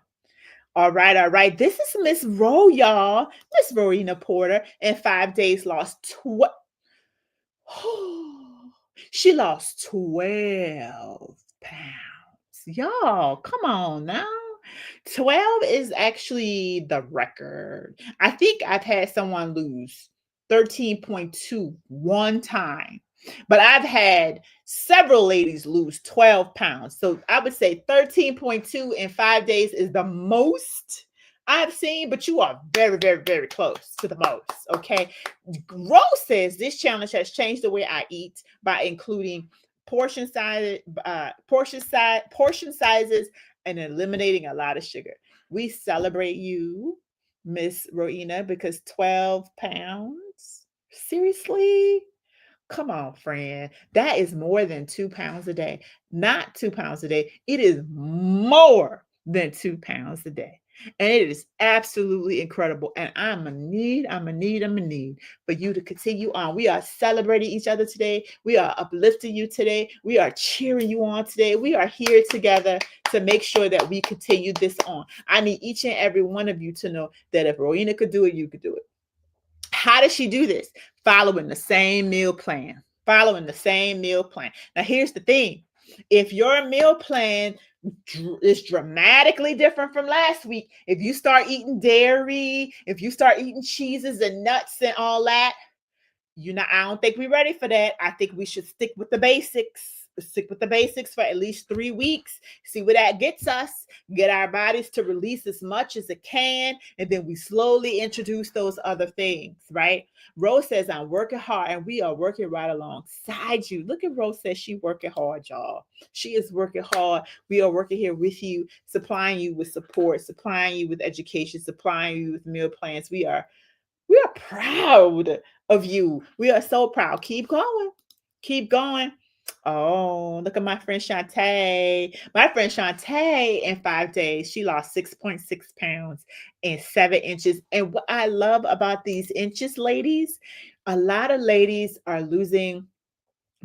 All right, all right. This is Miss Rowe, y'all. Miss Rowena Porter in 5 days lost she lost 12 pounds. Y'all, come on now. 12 is actually the record. I think I've had someone lose 13.2 one time, but I've had several ladies lose 12 pounds. So I would say 13.2 in 5 days is the most I've seen, but you are very, very, very close to the most. Okay. Rose says this challenge has changed the way I eat by including portion sizes, and eliminating a lot of sugar. We celebrate you, Miss Roena, because 12 pounds. Seriously? Come on, friend. That is more than 2 pounds a day. Not 2 pounds a day. It is more than 2 pounds a day. And it is absolutely incredible. And I'm a need for you to continue on. We are celebrating each other today. We are uplifting you today. We are cheering you on today. We are here together to make sure that we continue this on. I need each and every one of you to know that if Rowena could do it, you could do it. How does she do this? Following the same meal plan. Following the same meal plan. Now, here's the thing. If your meal plan is dramatically different from last week, if you start eating dairy, if you start eating cheeses and nuts and all that, I don't think we're ready for that. I think we should stick with the basics. Stick with the basics for at least 3 weeks. See where that gets us. Get our bodies to release as much as it can. And then we slowly introduce those other things, right? Rose says, I'm working hard, and we are working right alongside you. Look at Rose says she's working hard, y'all. She is working hard. We are working here with you, supplying you with support, supplying you with education, supplying you with meal plans. We are proud of you. We are so proud. Keep going. Keep going. Oh, look at my friend Shantae. My friend Shantae, in 5 days, she lost 6.6 pounds and 7 inches. And what I love about these inches, ladies, a lot of ladies are losing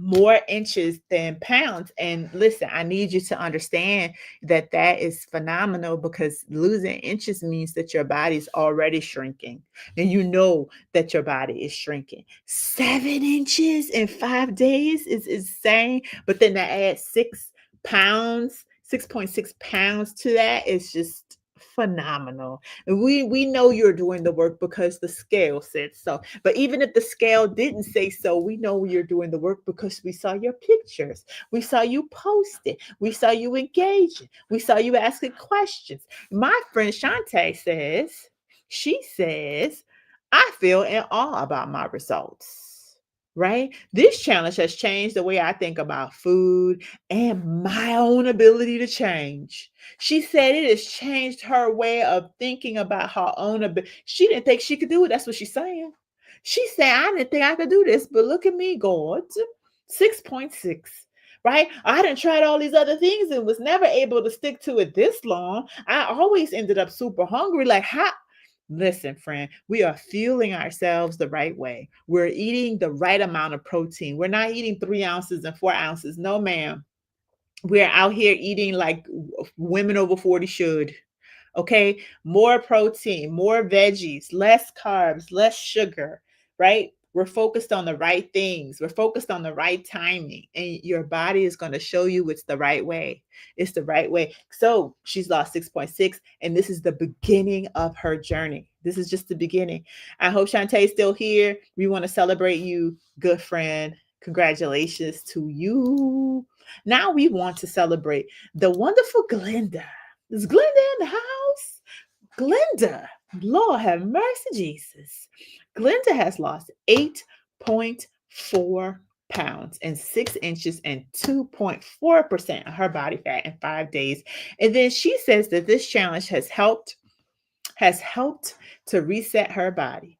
more inches than pounds. And listen, I need you to understand that that is phenomenal, because losing inches means that your body's already shrinking, and you know that your body is shrinking. 7 inches in 5 days is insane. But then to add 6 pounds, 6.6 pounds to that is just phenomenal. And we know you're doing the work because the scale said so. But even if the scale didn't say so, we know you're doing the work because we saw your pictures. We saw you post it. We saw you engaging. We saw you asking questions. My friend Shantae says, I feel in awe about my results. Right? This challenge has changed the way I think about food and my own ability to change. She said it has changed her way of thinking about her own ability. She didn't think she could do it. That's what she's saying. She said, I didn't think I could do this, but look at me, God. 6.6. Right? I done tried all these other things and was never able to stick to it this long. I always ended up super hungry. Like, how? Listen, friend, we are fueling ourselves the right way. We're eating the right amount of protein. We're not eating 3 ounces and 4 ounces. No, ma'am. We're out here eating like women over 40 should. Okay. More protein, more veggies, less carbs, less sugar, right? We're focused on the right things. We're focused on the right timing, and your body is going to show you it's the right way. It's the right way. So she's lost 6.6, and this is the beginning of her journey. This is just the beginning. I hope Shantae's still here. We want to celebrate you, good friend. Congratulations to you. Now we want to celebrate the wonderful Glenda. Is Glenda in the house? Glenda, Lord have mercy, Jesus. Glenda has lost 8.4 pounds and 6 inches and 2.4% of her body fat in 5 days. And then she says that this challenge has helped to reset her body.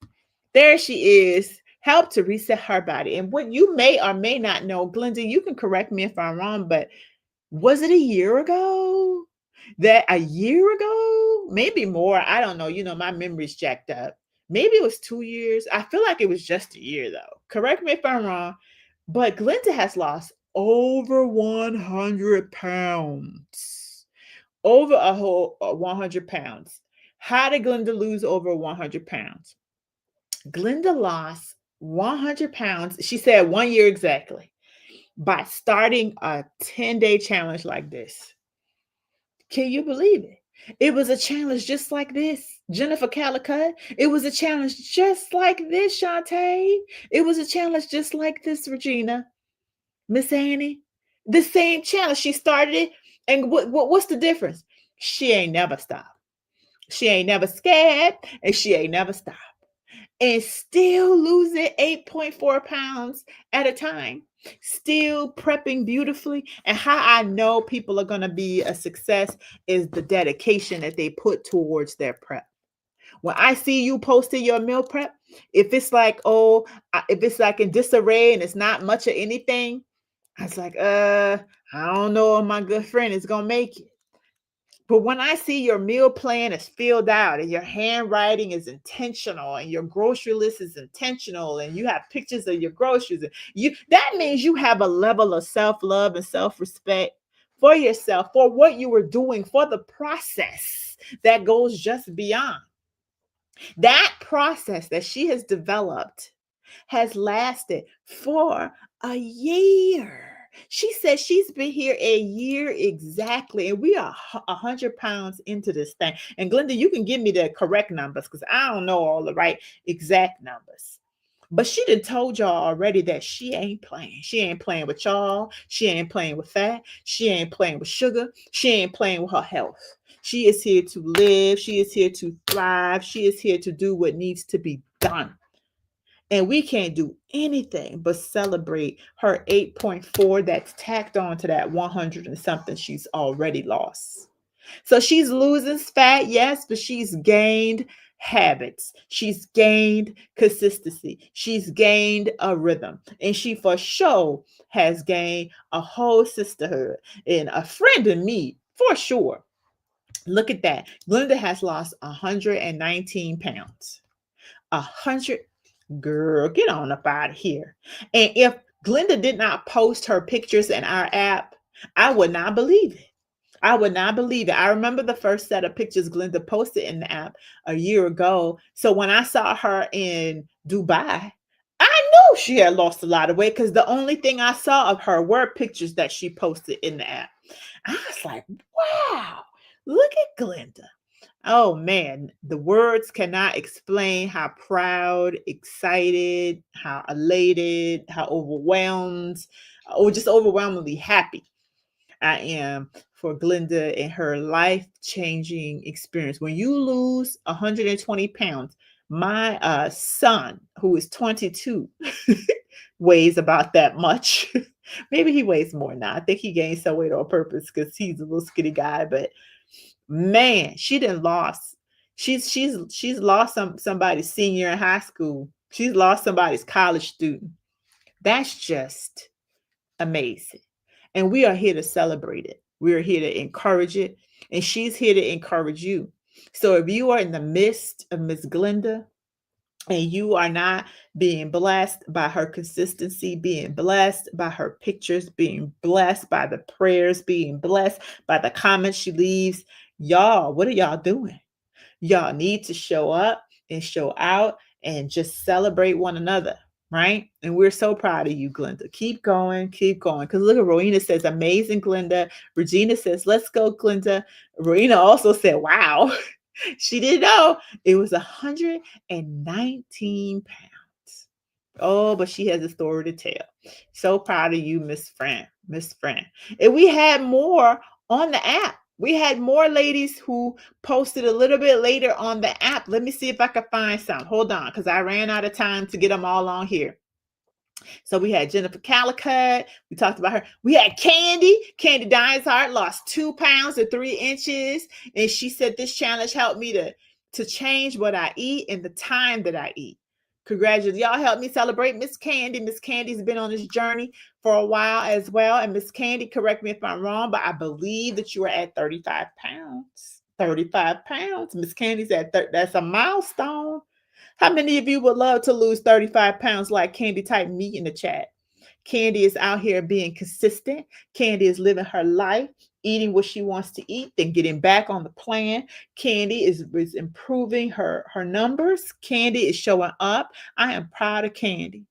There she is, help to reset her body. And what you may or may not know, Glenda, you can correct me if I'm wrong, but was it a year ago? That a year ago? Maybe more. I don't know. My memory's jacked up. Maybe it was 2 years. I feel like it was just a year, though. Correct me if I'm wrong. But Glenda has lost over 100 pounds. Over a whole 100 pounds. How did Glenda lose over 100 pounds? Glenda lost 100 pounds. She said 1 year exactly, by starting a 10-day challenge like this. Can you believe it? It was a challenge just like this, Jennifer Calicut. It was a challenge just like this, Shantae. It was a challenge just like this, Regina. Miss Annie. The same challenge. She started it, and what's the difference? She ain't never stopped. She ain't never scared and she ain't never stopped. And still losing 8.4 pounds at a time, still prepping beautifully. And how I know people are going to be a success is the dedication that they put towards their prep. When I see you posting your meal prep, if it's like, oh, if it's like in disarray and it's not much of anything, I was like, I don't know if my good friend is going to make it. But when I see your meal plan is filled out and your handwriting is intentional and your grocery list is intentional and you have pictures of your groceries, and that means you have a level of self-love and self-respect for yourself, for what you were doing, for the process that goes just beyond. That process that she has developed has lasted for a year. She says she's been here a year exactly, and we are 100 pounds into this thing. And Glenda, you can give me the correct numbers because I don't know all the right exact numbers. But she done told y'all already that she ain't playing. She ain't playing with y'all. She ain't playing with fat. She ain't playing with sugar. She ain't playing with her health. She is here to live. She is here to thrive. She is here to do what needs to be done. And we can't do anything but celebrate her 8.4 that's tacked on to that 100 and something she's already lost. So she's losing fat, yes, but she's gained habits. She's gained consistency. She's gained a rhythm. And she for sure has gained a whole sisterhood and a friend in me, for sure. Look at that. Glenda has lost 119 pounds. 100. Girl, get on up out of here. And if Glenda did not post her pictures in our app, I would not believe it. I would not believe it. I remember the first set of pictures Glenda posted in the app a year ago. So when I saw her in Dubai, I knew she had lost a lot of weight because the only thing I saw of her were pictures that she posted in the app. I was like, wow, look at Glenda. Oh man, the words cannot explain how proud, excited, how elated, how overwhelmed, or just overwhelmingly happy I am for Glenda and her life-changing experience. When you lose 120 pounds, my son, who is 22, weighs about that much. Maybe he weighs more now. I think he gained some weight on purpose because he's a little skinny guy, but man, she didn't lost. She's lost somebody's senior in high school. She's lost somebody's college student. That's just amazing. And we are here to celebrate it. We are here to encourage it. And she's here to encourage you. So if you are in the midst of Miss Glenda and you are not being blessed by her consistency, being blessed by her pictures, being blessed by the prayers, being blessed by the comments she leaves, y'all, what are y'all doing? Y'all need to show up and show out and just celebrate one another, right? And we're so proud of you, Glenda. Keep going, keep going. Because look at Rowena says, amazing, Glenda. Regina says, let's go, Glenda. Rowena also said, wow. She didn't know it was 119 pounds. Oh, but she has a story to tell. So proud of you, Miss Fran. Miss Fran. And we had more on the app. We had more ladies who posted a little bit later on the app. Let me see if I can find some. Hold on, because I ran out of time to get them all on here. So we had Jennifer Calicut. We talked about her. We had Candy. Candy Dinesheart lost 2 pounds and 3 inches. And she said this challenge helped me to change what I eat and the time that I eat. Congratulations. Y'all help me celebrate Miss Candy. Miss Candy's been on this journey for a while as well. And Miss Candy, correct me if I'm wrong, but I believe that you are at 35 pounds. 35 pounds. Miss Candy's at that's a milestone. How many of you would love to lose 35 pounds like Candy? Type me in the chat. Candy is out here being consistent. Candy is living her life, eating what she wants to eat, then getting back on the plan. Candy is improving her numbers. Candy is showing up. I am proud of Candy.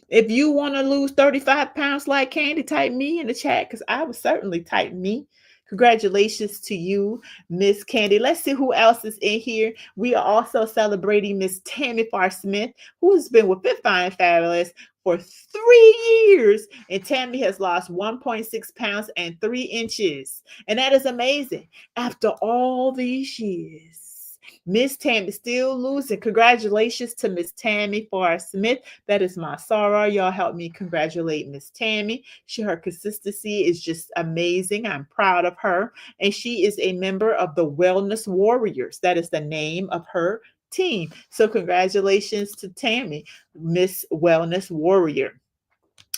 If you want to lose 35 pounds like Candy, type me in the chat because I would certainly type me. Congratulations to you, Miss Candy. Let's see who else is in here. We are also celebrating Miss Tammy Farr Smith, who has been with Fit Fine Fabulous for 3 years. And Tammy has lost 1.6 pounds and 3 inches. And that is amazing. After all these years, Miss Tammy still losing. Congratulations to Miss Tammy Forrest Smith. That is my sorrow. Y'all help me congratulate Miss Tammy. Her consistency is just amazing. I'm proud of her. And she is a member of the Wellness Warriors. That is the name of her team. So congratulations to Tammy, Miss Wellness Warrior.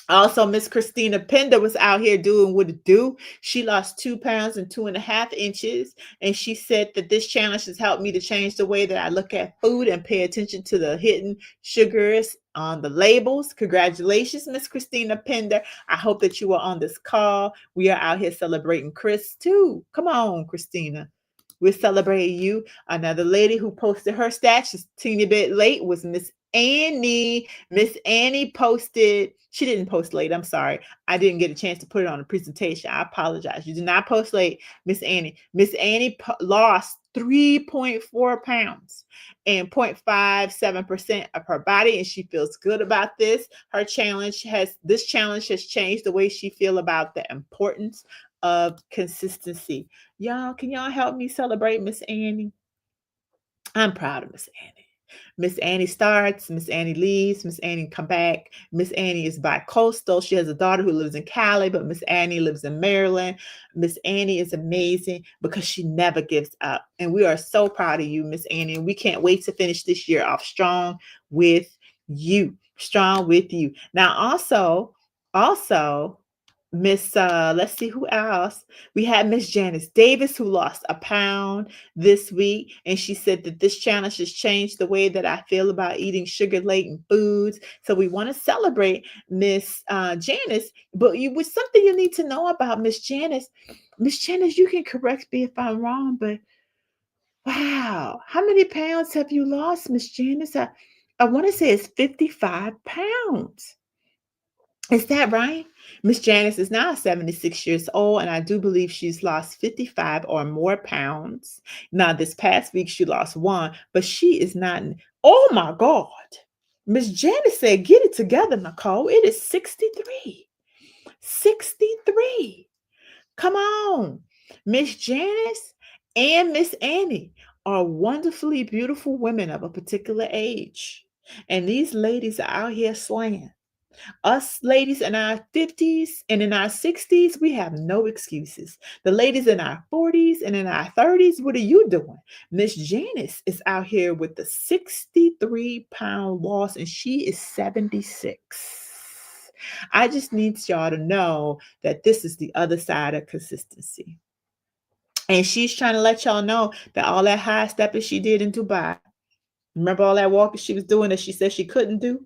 Also, Miss Christina Pender was out here doing what it do. She lost 2 pounds and 2.5 inches. And she said that this challenge has helped me to change the way that I look at food and pay attention to the hidden sugars on the labels. Congratulations, Miss Christina Pender. I hope that you are on this call. We are out here celebrating Chris too. Come on, Christina. We're celebrating you. Another lady who posted her stats just a teeny bit late was Miss Annie. Miss Annie posted, she didn't post late. I'm sorry. I didn't get a chance to put it on the presentation. I apologize. You did not post late, Miss Annie. Miss Annie lost 3.4 pounds and 0.57% of her body, and she feels good about this. This challenge has changed the way she feels about the importance of consistency. Y'all, can y'all help me celebrate Miss Annie? I'm proud of Miss Annie. Miss Annie starts, Miss Annie leaves, Miss Annie come back. Miss Annie is bi-coastal. She has a daughter who lives in Cali, but Miss Annie lives in Maryland. Miss Annie is amazing because she never gives up. And we are so proud of you, Miss Annie. And we can't wait to finish this year off strong with you. Strong with you. Now, also, Miss, let's see who else. We had Miss Janice Davis, who lost a pound this week. And she said that this challenge has changed the way that I feel about eating sugar-laden foods. So we want to celebrate Miss Janice. But with something you need to know about Miss Janice. Miss Janice, you can correct me if I'm wrong, but wow, how many pounds have you lost, Miss Janice? I want to say it's 55 pounds. Is that right? Miss Janice is now 76 years old, and I do believe she's lost 55 or more pounds. Now, this past week, she lost 1, but she is not. Oh my God. Miss Janice said, get it together, Nicole. It is 63. 63. Come on. Miss Janice and Miss Annie are wonderfully beautiful women of a particular age. And these ladies are out here slaying. Us ladies in our 50s and in our 60s, we have no excuses. The ladies in our 40s and in our 30s, what are you doing? Miss Janice is out here with the 63-pound loss, and she is 76. I just need y'all to know that this is the other side of consistency. And she's trying to let y'all know that all that high stepping she did in Dubai, remember all that walking she was doing that she said she couldn't do?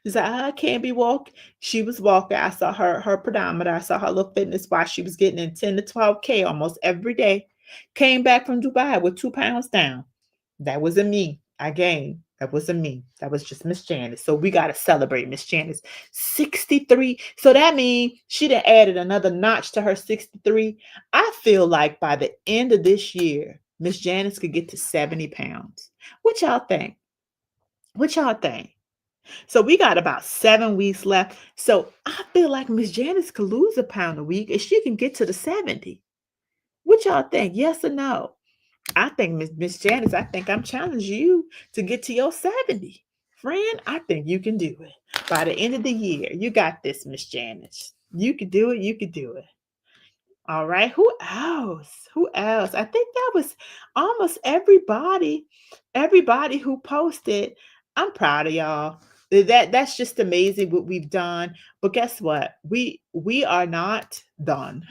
She said, I can't be walking. She was walking. I saw her pedometer. I saw her little fitness watch. She was getting in 10 to 12K almost every day. Came back from Dubai with 2 pounds down. That wasn't me. I gained. That wasn't me. That was just Miss Janice. So we got to celebrate Miss Janice. 63. So that means she done added another notch to her 63. I feel like by the end of this year, Miss Janice could get to 70 pounds. What y'all think? What y'all think? So we got about 7 weeks left. So I feel like Miss Janice could lose a pound a week if she can get to the 70. What y'all think? Yes or no? I think Miss Janice, I think I'm challenging you to get to your 70. Friend, I think you can do it. By the end of the year, you got this, Miss Janice. You can do it. You can do it. All right. Who else? Who else? I think that was almost everybody. Everybody who posted. I'm proud of y'all. That's just amazing what we've done. But guess what? We are not done.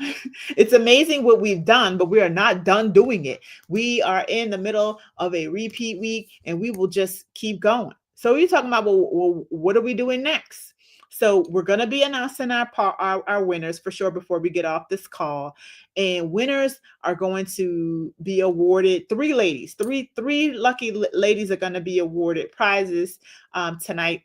It's amazing what we've done, but we are not done doing it. We are in the middle of a repeat week, and we will just keep going. So we're talking about, well, what are we doing next? So we're going to be announcing our winners for sure before we get off this call. And winners are going to be awarded, 3 ladies, three lucky ladies are going to be awarded prizes tonight.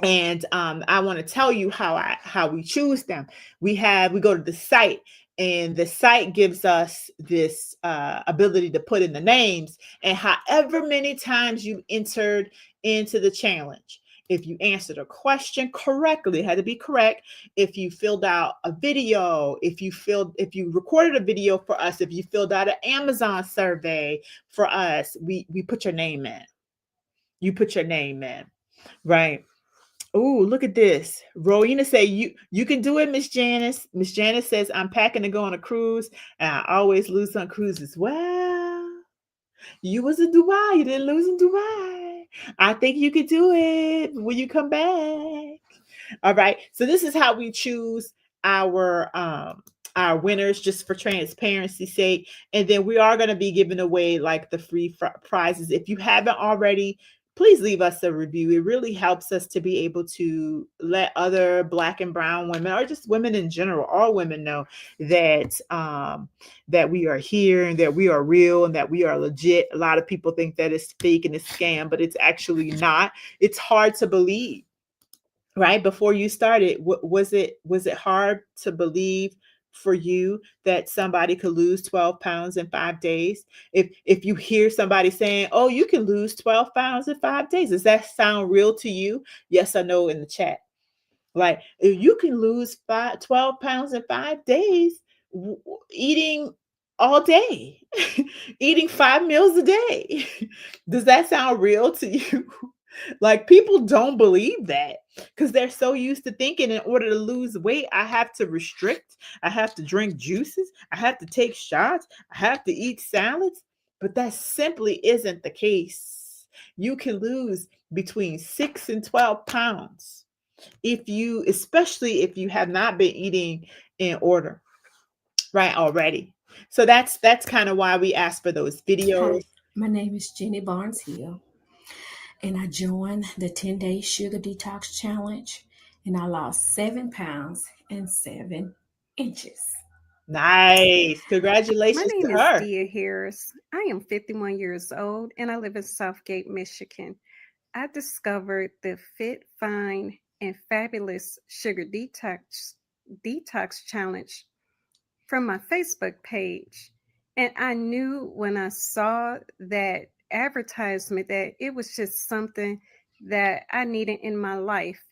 And I want to tell you how we choose them. We go to the site, and the site gives us this ability to put in the names, and however many times you entered into the challenge. if you answered a question correctly, it had to be correct. If you filled out a video, if you recorded a video for us, if you filled out an Amazon survey for us, we put your name in. You put your name in, right? Oh, look at this. Rowena say you can do it, Miss Janice. Miss Janice says I'm packing to go on a cruise, and I always lose on cruises. Well, you was in Dubai. You didn't lose in Dubai. I think you could do it when you come back. All right. So this is how we choose our winners, just for transparency's sake. And then we are going to be giving away like the free prizes. If you haven't already, please leave us a review. It really helps us to be able to let other Black and brown women, or just women in general, all women, know that that we are here and that we are real and that we are legit. A lot of people think that it's fake and it's scam, but it's actually not. It's hard to believe. Right before you started, was it hard to believe for you that somebody could lose 12 pounds in 5 days? If you hear somebody saying, oh, you can lose 12 pounds in 5 days, does that sound real to you? Yes or no in the chat. Like, if you can lose 12 pounds in 5 days, eating all day, eating 5 meals a day, does that sound real to you? Like, people don't believe that because they're so used to thinking in order to lose weight, I have to restrict, I have to drink juices, I have to take shots, I have to eat salads. But that simply isn't the case. You can lose between 6 and 12 pounds especially if you have not been eating in order, right, already. So that's kind of why we ask for those Hi, videos. my name is Jenny Barnes Hill, and I joined the 10-day Sugar Detox Challenge, and I lost 7 pounds and 7 inches. Nice. My Congratulations to name is her. Dia Harris. I am 51 years old and I live in Southgate, Michigan. I discovered the Fit, Fine, and Fabulous Sugar Detox Challenge from my Facebook page. And I knew when I saw that advertisement that it was just something that I needed in my life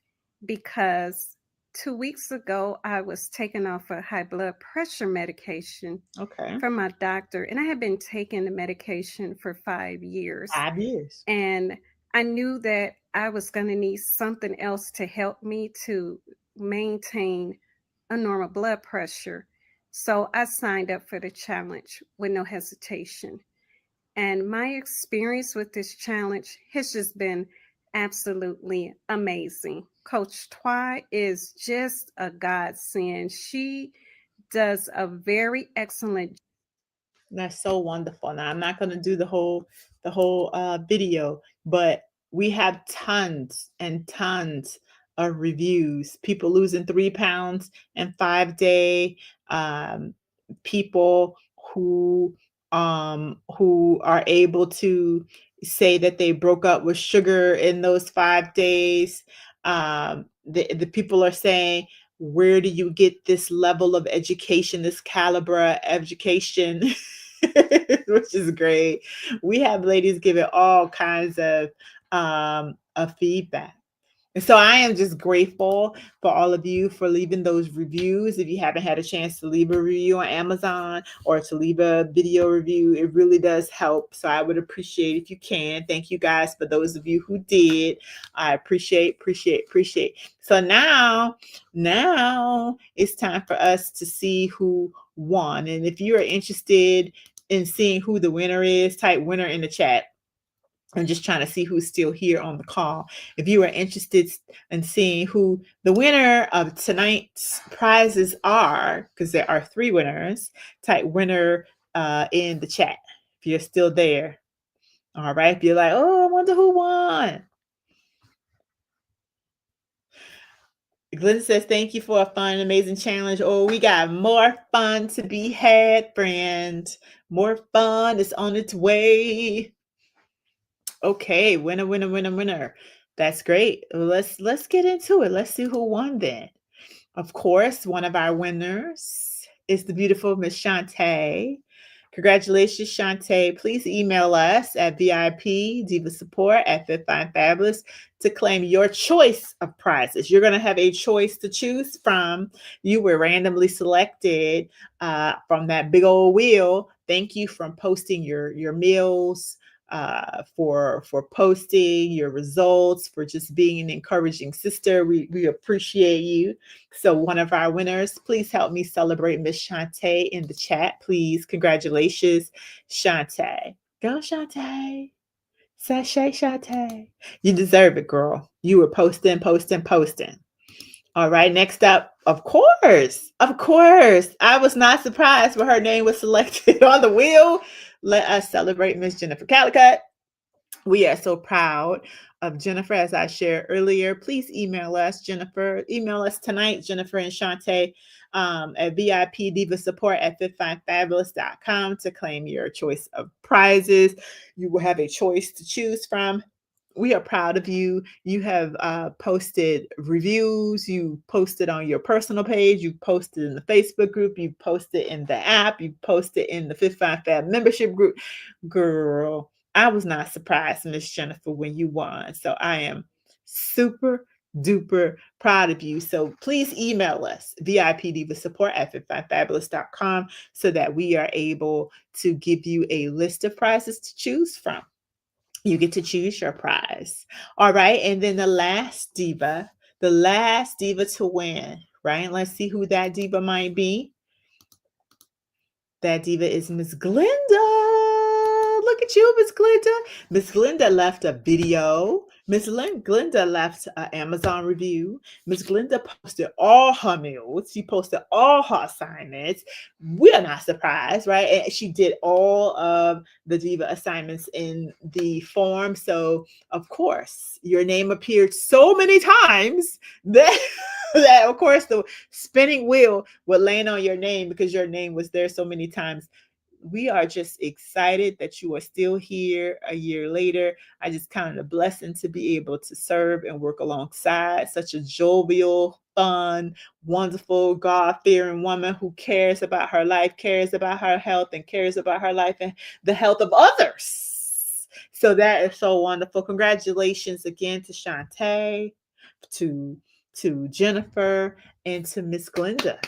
because 2 weeks ago I was taken off a high blood pressure medication Okay. from my doctor, and I had been taking the medication for 5 years. 5 years. And I knew that I was going to need something else to help me to maintain a normal blood pressure. So I signed up for the challenge with no hesitation. And my experience with this challenge has just been absolutely amazing. Coach Twy is just a godsend. She does a very excellent. That's so wonderful. Now I'm not going to do the whole video, but we have tons and tons of reviews. People losing 3 pounds in 5 day. Um, people who are able to say that they broke up with sugar in those 5 days. The people are saying, where do you get this level of education, this caliber of education? Which is great. We have ladies giving all kinds of feedback. And so I am just grateful for all of you for leaving those reviews. If you haven't had a chance to leave a review on Amazon or to leave a video review, it really does help. So I would appreciate if you can. Thank you guys for those of you who did. I appreciate. So now it's time for us to see who won. And if you are interested in seeing who the winner is, type winner in the chat. I'm just trying to see who's still here on the call. If you are interested in seeing who the winner of tonight's prizes are, because there are 3 winners, type winner in the chat if you're still there. All right. If you're like, oh, I wonder who won. Glenn says, thank you for a fun and amazing challenge. Oh, we got more fun to be had, friend. More fun is on its way. Okay, winner. That's great. Let's get into it. Let's see who won then. Of course, one of our winners is the beautiful Miss Shantae. Congratulations, Shantae. Please email us at VIPDivaSupport@FitFineFabulous to claim your choice of prizes. You're going to have a choice to choose from. You were randomly selected from that big old wheel. Thank you for posting your meals, for posting your results, for just being an encouraging sister. We appreciate you. So one of our winners, please help me celebrate Miss Shantae in the chat, please. Congratulations, Shantae. Go, Shantae. Sashay, Shantae. You deserve it, girl. You were posting, posting, posting. All right, next up, of course. I was not surprised when her name was selected on the wheel. Let us celebrate Miss Jennifer Calicut. We are so proud of Jennifer, as I shared earlier. Please email us, Jennifer. Email us tonight, Jennifer and Shantae, at VIPDivaSupport@FitFineFabulous.com to claim your choice of prizes. You will have a choice to choose from. We are proud of you. You have posted reviews. You posted on your personal page. You posted in the Facebook group. You posted in the app. You posted in the Fit Fine Fab membership group. Girl, I was not surprised, Miss Jennifer, when you won. So I am super duper proud of you. So please email us, VIPDivaSupport@FitFineFabulous.com, so that we are able to give you a list of prizes to choose from. You get to choose your prize. All right. And then the last diva to win, right? Let's see who that diva might be. That diva is Miss Glenda. Look at you, Miss Glenda. Miss Glenda left a video. Miss Glenda left an Amazon review. Miss Glenda posted all her meals. She posted all her assignments. We are not surprised, right? And she did all of the diva assignments in the form. So, of course, your name appeared so many times that that of course the spinning wheel would land on your name because your name was there so many times. We are just excited that you are still here a year later. I just count it a blessing to be able to serve and work alongside such a jovial, fun, wonderful, God-fearing woman who cares about her life, cares about her health, and cares about her life and the health of others. So that is so wonderful. Congratulations again to Shantae, to Jennifer, and to Miss Glenda.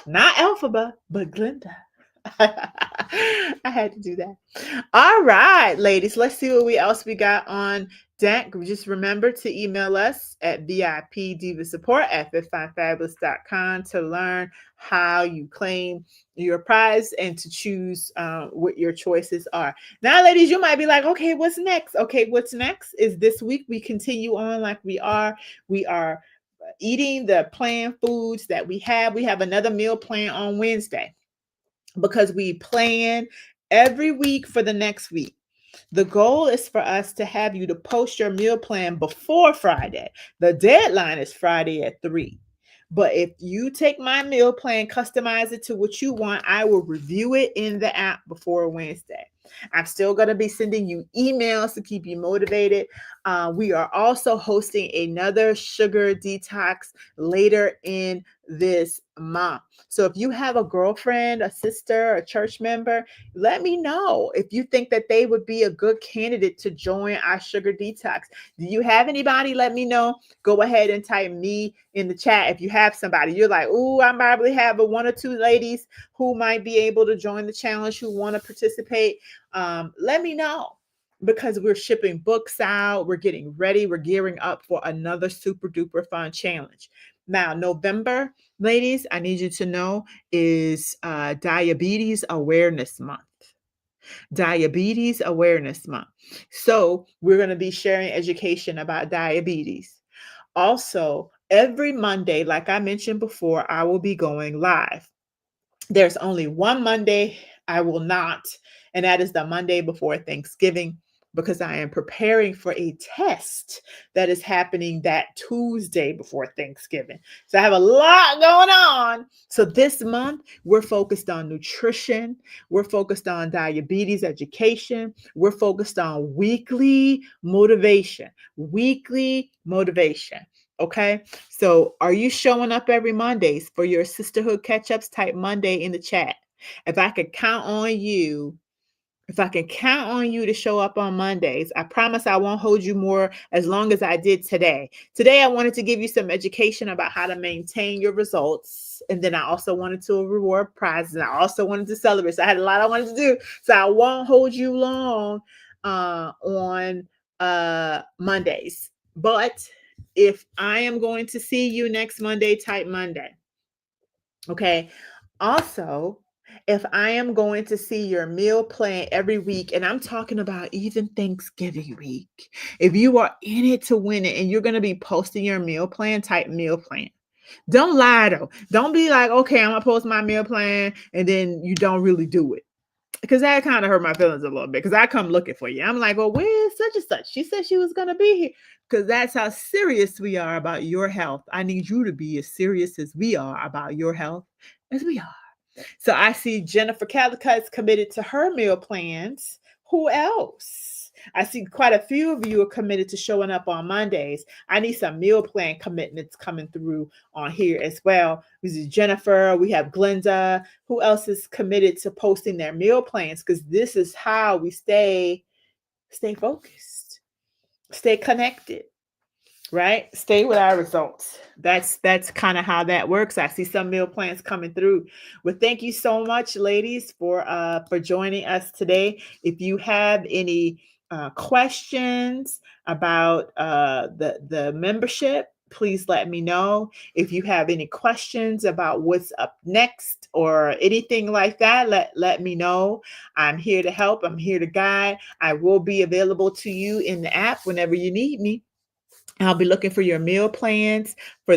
Not Elphaba, but Glenda. I had to do that. All right, ladies, let's see what else we got on deck. Just remember to email us at VIPDivaSupport@FitFineFabulous.com to learn how you claim your prize and to choose what your choices are. Now, ladies, you might be like, okay, what's next? Okay, what's next is this week we continue on like we are. We are eating the planned foods that we have. We have another meal plan on Wednesday, because we plan every week for the next week. The goal is for us to have you to post your meal plan before Friday. The deadline is Friday at 3. But if you take my meal plan, customize it to what you want, I will review it in the app before Wednesday. I'm still going to be sending you emails to keep you motivated. We are also hosting another sugar detox later in this month. So if you have a girlfriend, a sister, a church member, let me know if you think that they would be a good candidate to join our sugar detox. Do you have anybody? Let me know. Go ahead and type me in the chat if you have somebody. You're like, ooh, I probably have one or two ladies who might be able to join the challenge, who want to participate. Let me know, because we're shipping books out. We're getting ready. We're gearing up for another super duper fun challenge. Now, November, ladies, I need you to know, is Diabetes Awareness Month. Diabetes Awareness Month. So we're going to be sharing education about diabetes. Also, every Monday, like I mentioned before, I will be going live. There's only one Monday I will not, and that is the Monday before Thanksgiving, because I am preparing for a test that is happening that Tuesday before Thanksgiving. So I have a lot going on. So this month, we're focused on nutrition. We're focused on diabetes education. We're focused on weekly motivation. Okay, so are you showing up every Mondays for your sisterhood catch-ups? Type Monday in the chat. If I could count on you, if I can count on you to show up on Mondays, I promise I won't hold you more as long as I did today. Today, I wanted to give you some education about how to maintain your results. And then I also wanted to reward prizes. And I also wanted to celebrate. So I had a lot I wanted to do. So I won't hold you long on Mondays. But if I am going to see you next Monday, type Monday. Okay. Also, if I am going to see your meal plan every week, and I'm talking about even Thanksgiving week, if you are in it to win it and you're going to be posting your meal plan, type meal plan. Don't lie though. Don't be like, okay, I'm going to post my meal plan and then you don't really do it. Because that kind of hurt my feelings a little bit because I come looking for you. I'm like, well, where's such and such? She said she was going to be here because that's how serious we are about your health. I need you to be as serious as we are about your health as we are. So I see Jennifer Calicut is committed to her meal plans. Who else? I see quite a few of you are committed to showing up on Mondays. I need some meal plan commitments coming through on here as well. This is Jennifer. We have Glenda. Who else is committed to posting their meal plans? Because this is how we stay focused, stay connected. Right? Stay with our results. That's kind of how that works. I see some meal plans coming through. Well, thank you so much, ladies, for joining us today. If you have any questions about the membership, please let me know. If you have any questions about what's up next or anything like that, let me know. I'm here to help. I'm here to guide. I will be available to you in the app whenever you need me. I'll be looking for your meal plans for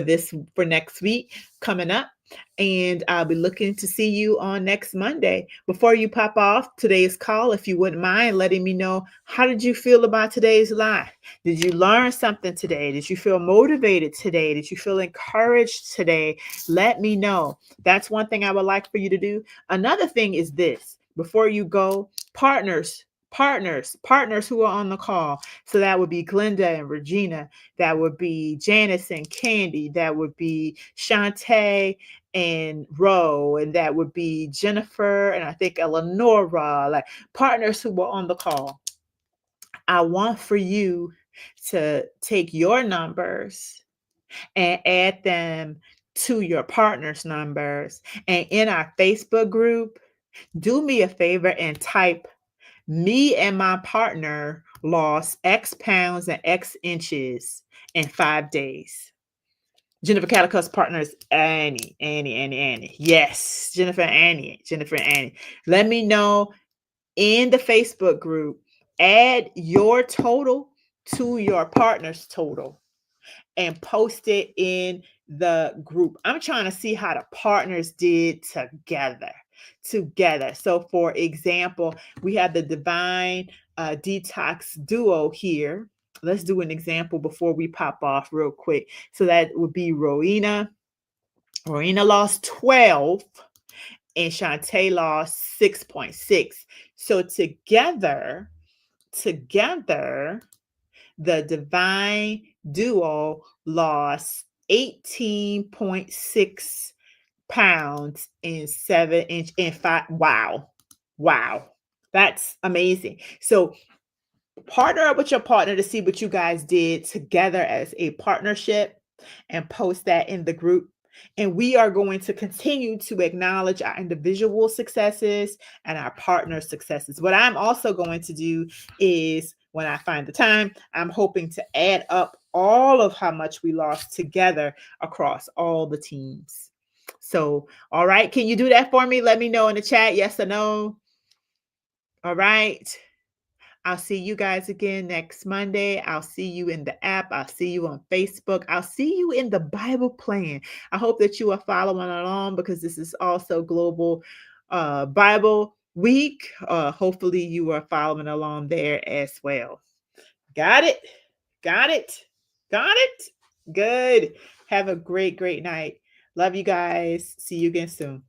next week coming up. And I'll be looking to see you on next Monday. Before you pop off today's call, if you wouldn't mind letting me know, how did you feel about today's live? Did you learn something today? Did you feel motivated today? Did you feel encouraged today? Let me know. That's one thing I would like for you to do. Another thing is this. Before you go, partners who are on the call. So that would be Glenda and Regina. That would be Janice and Candy. That would be Shantae and Ro. And that would be Jennifer and I think Eleonora, like partners who were on the call. I want for you to take your numbers and add them to your partner's numbers. And in our Facebook group, do me a favor and type me and my partner lost X pounds and X inches in 5 days. Jennifer Calico's partner is Annie. Yes, Jennifer and Annie. Let me know in the Facebook group. Add your total to your partner's total and post it in the group. I'm trying to see how the partners did together. So for example, we have the Divine Detox duo here. Let's do an example before we pop off real quick. So that would be Rowena. Rowena lost 12 and Shantae lost 6.6. So together, the Divine duo lost 18.6 pounds in 7 inch and 5. Wow. That's amazing. So partner up with your partner to see what you guys did together as a partnership and post that in the group. And we are going to continue to acknowledge our individual successes and our partner successes. What I'm also going to do is, when I find the time, I'm hoping to add up all of how much we lost together across all the teams. So, all right, can you do that for me? Let me know in the chat, yes or no. All right. I'll see you guys again next Monday. I'll see you in the app. I'll see you on Facebook. I'll see you in the Bible plan. I hope that you are following along because this is also Global Bible Week. Hopefully you are following along there as well. Got it? Good. Have a great night. Love you guys. See you again soon.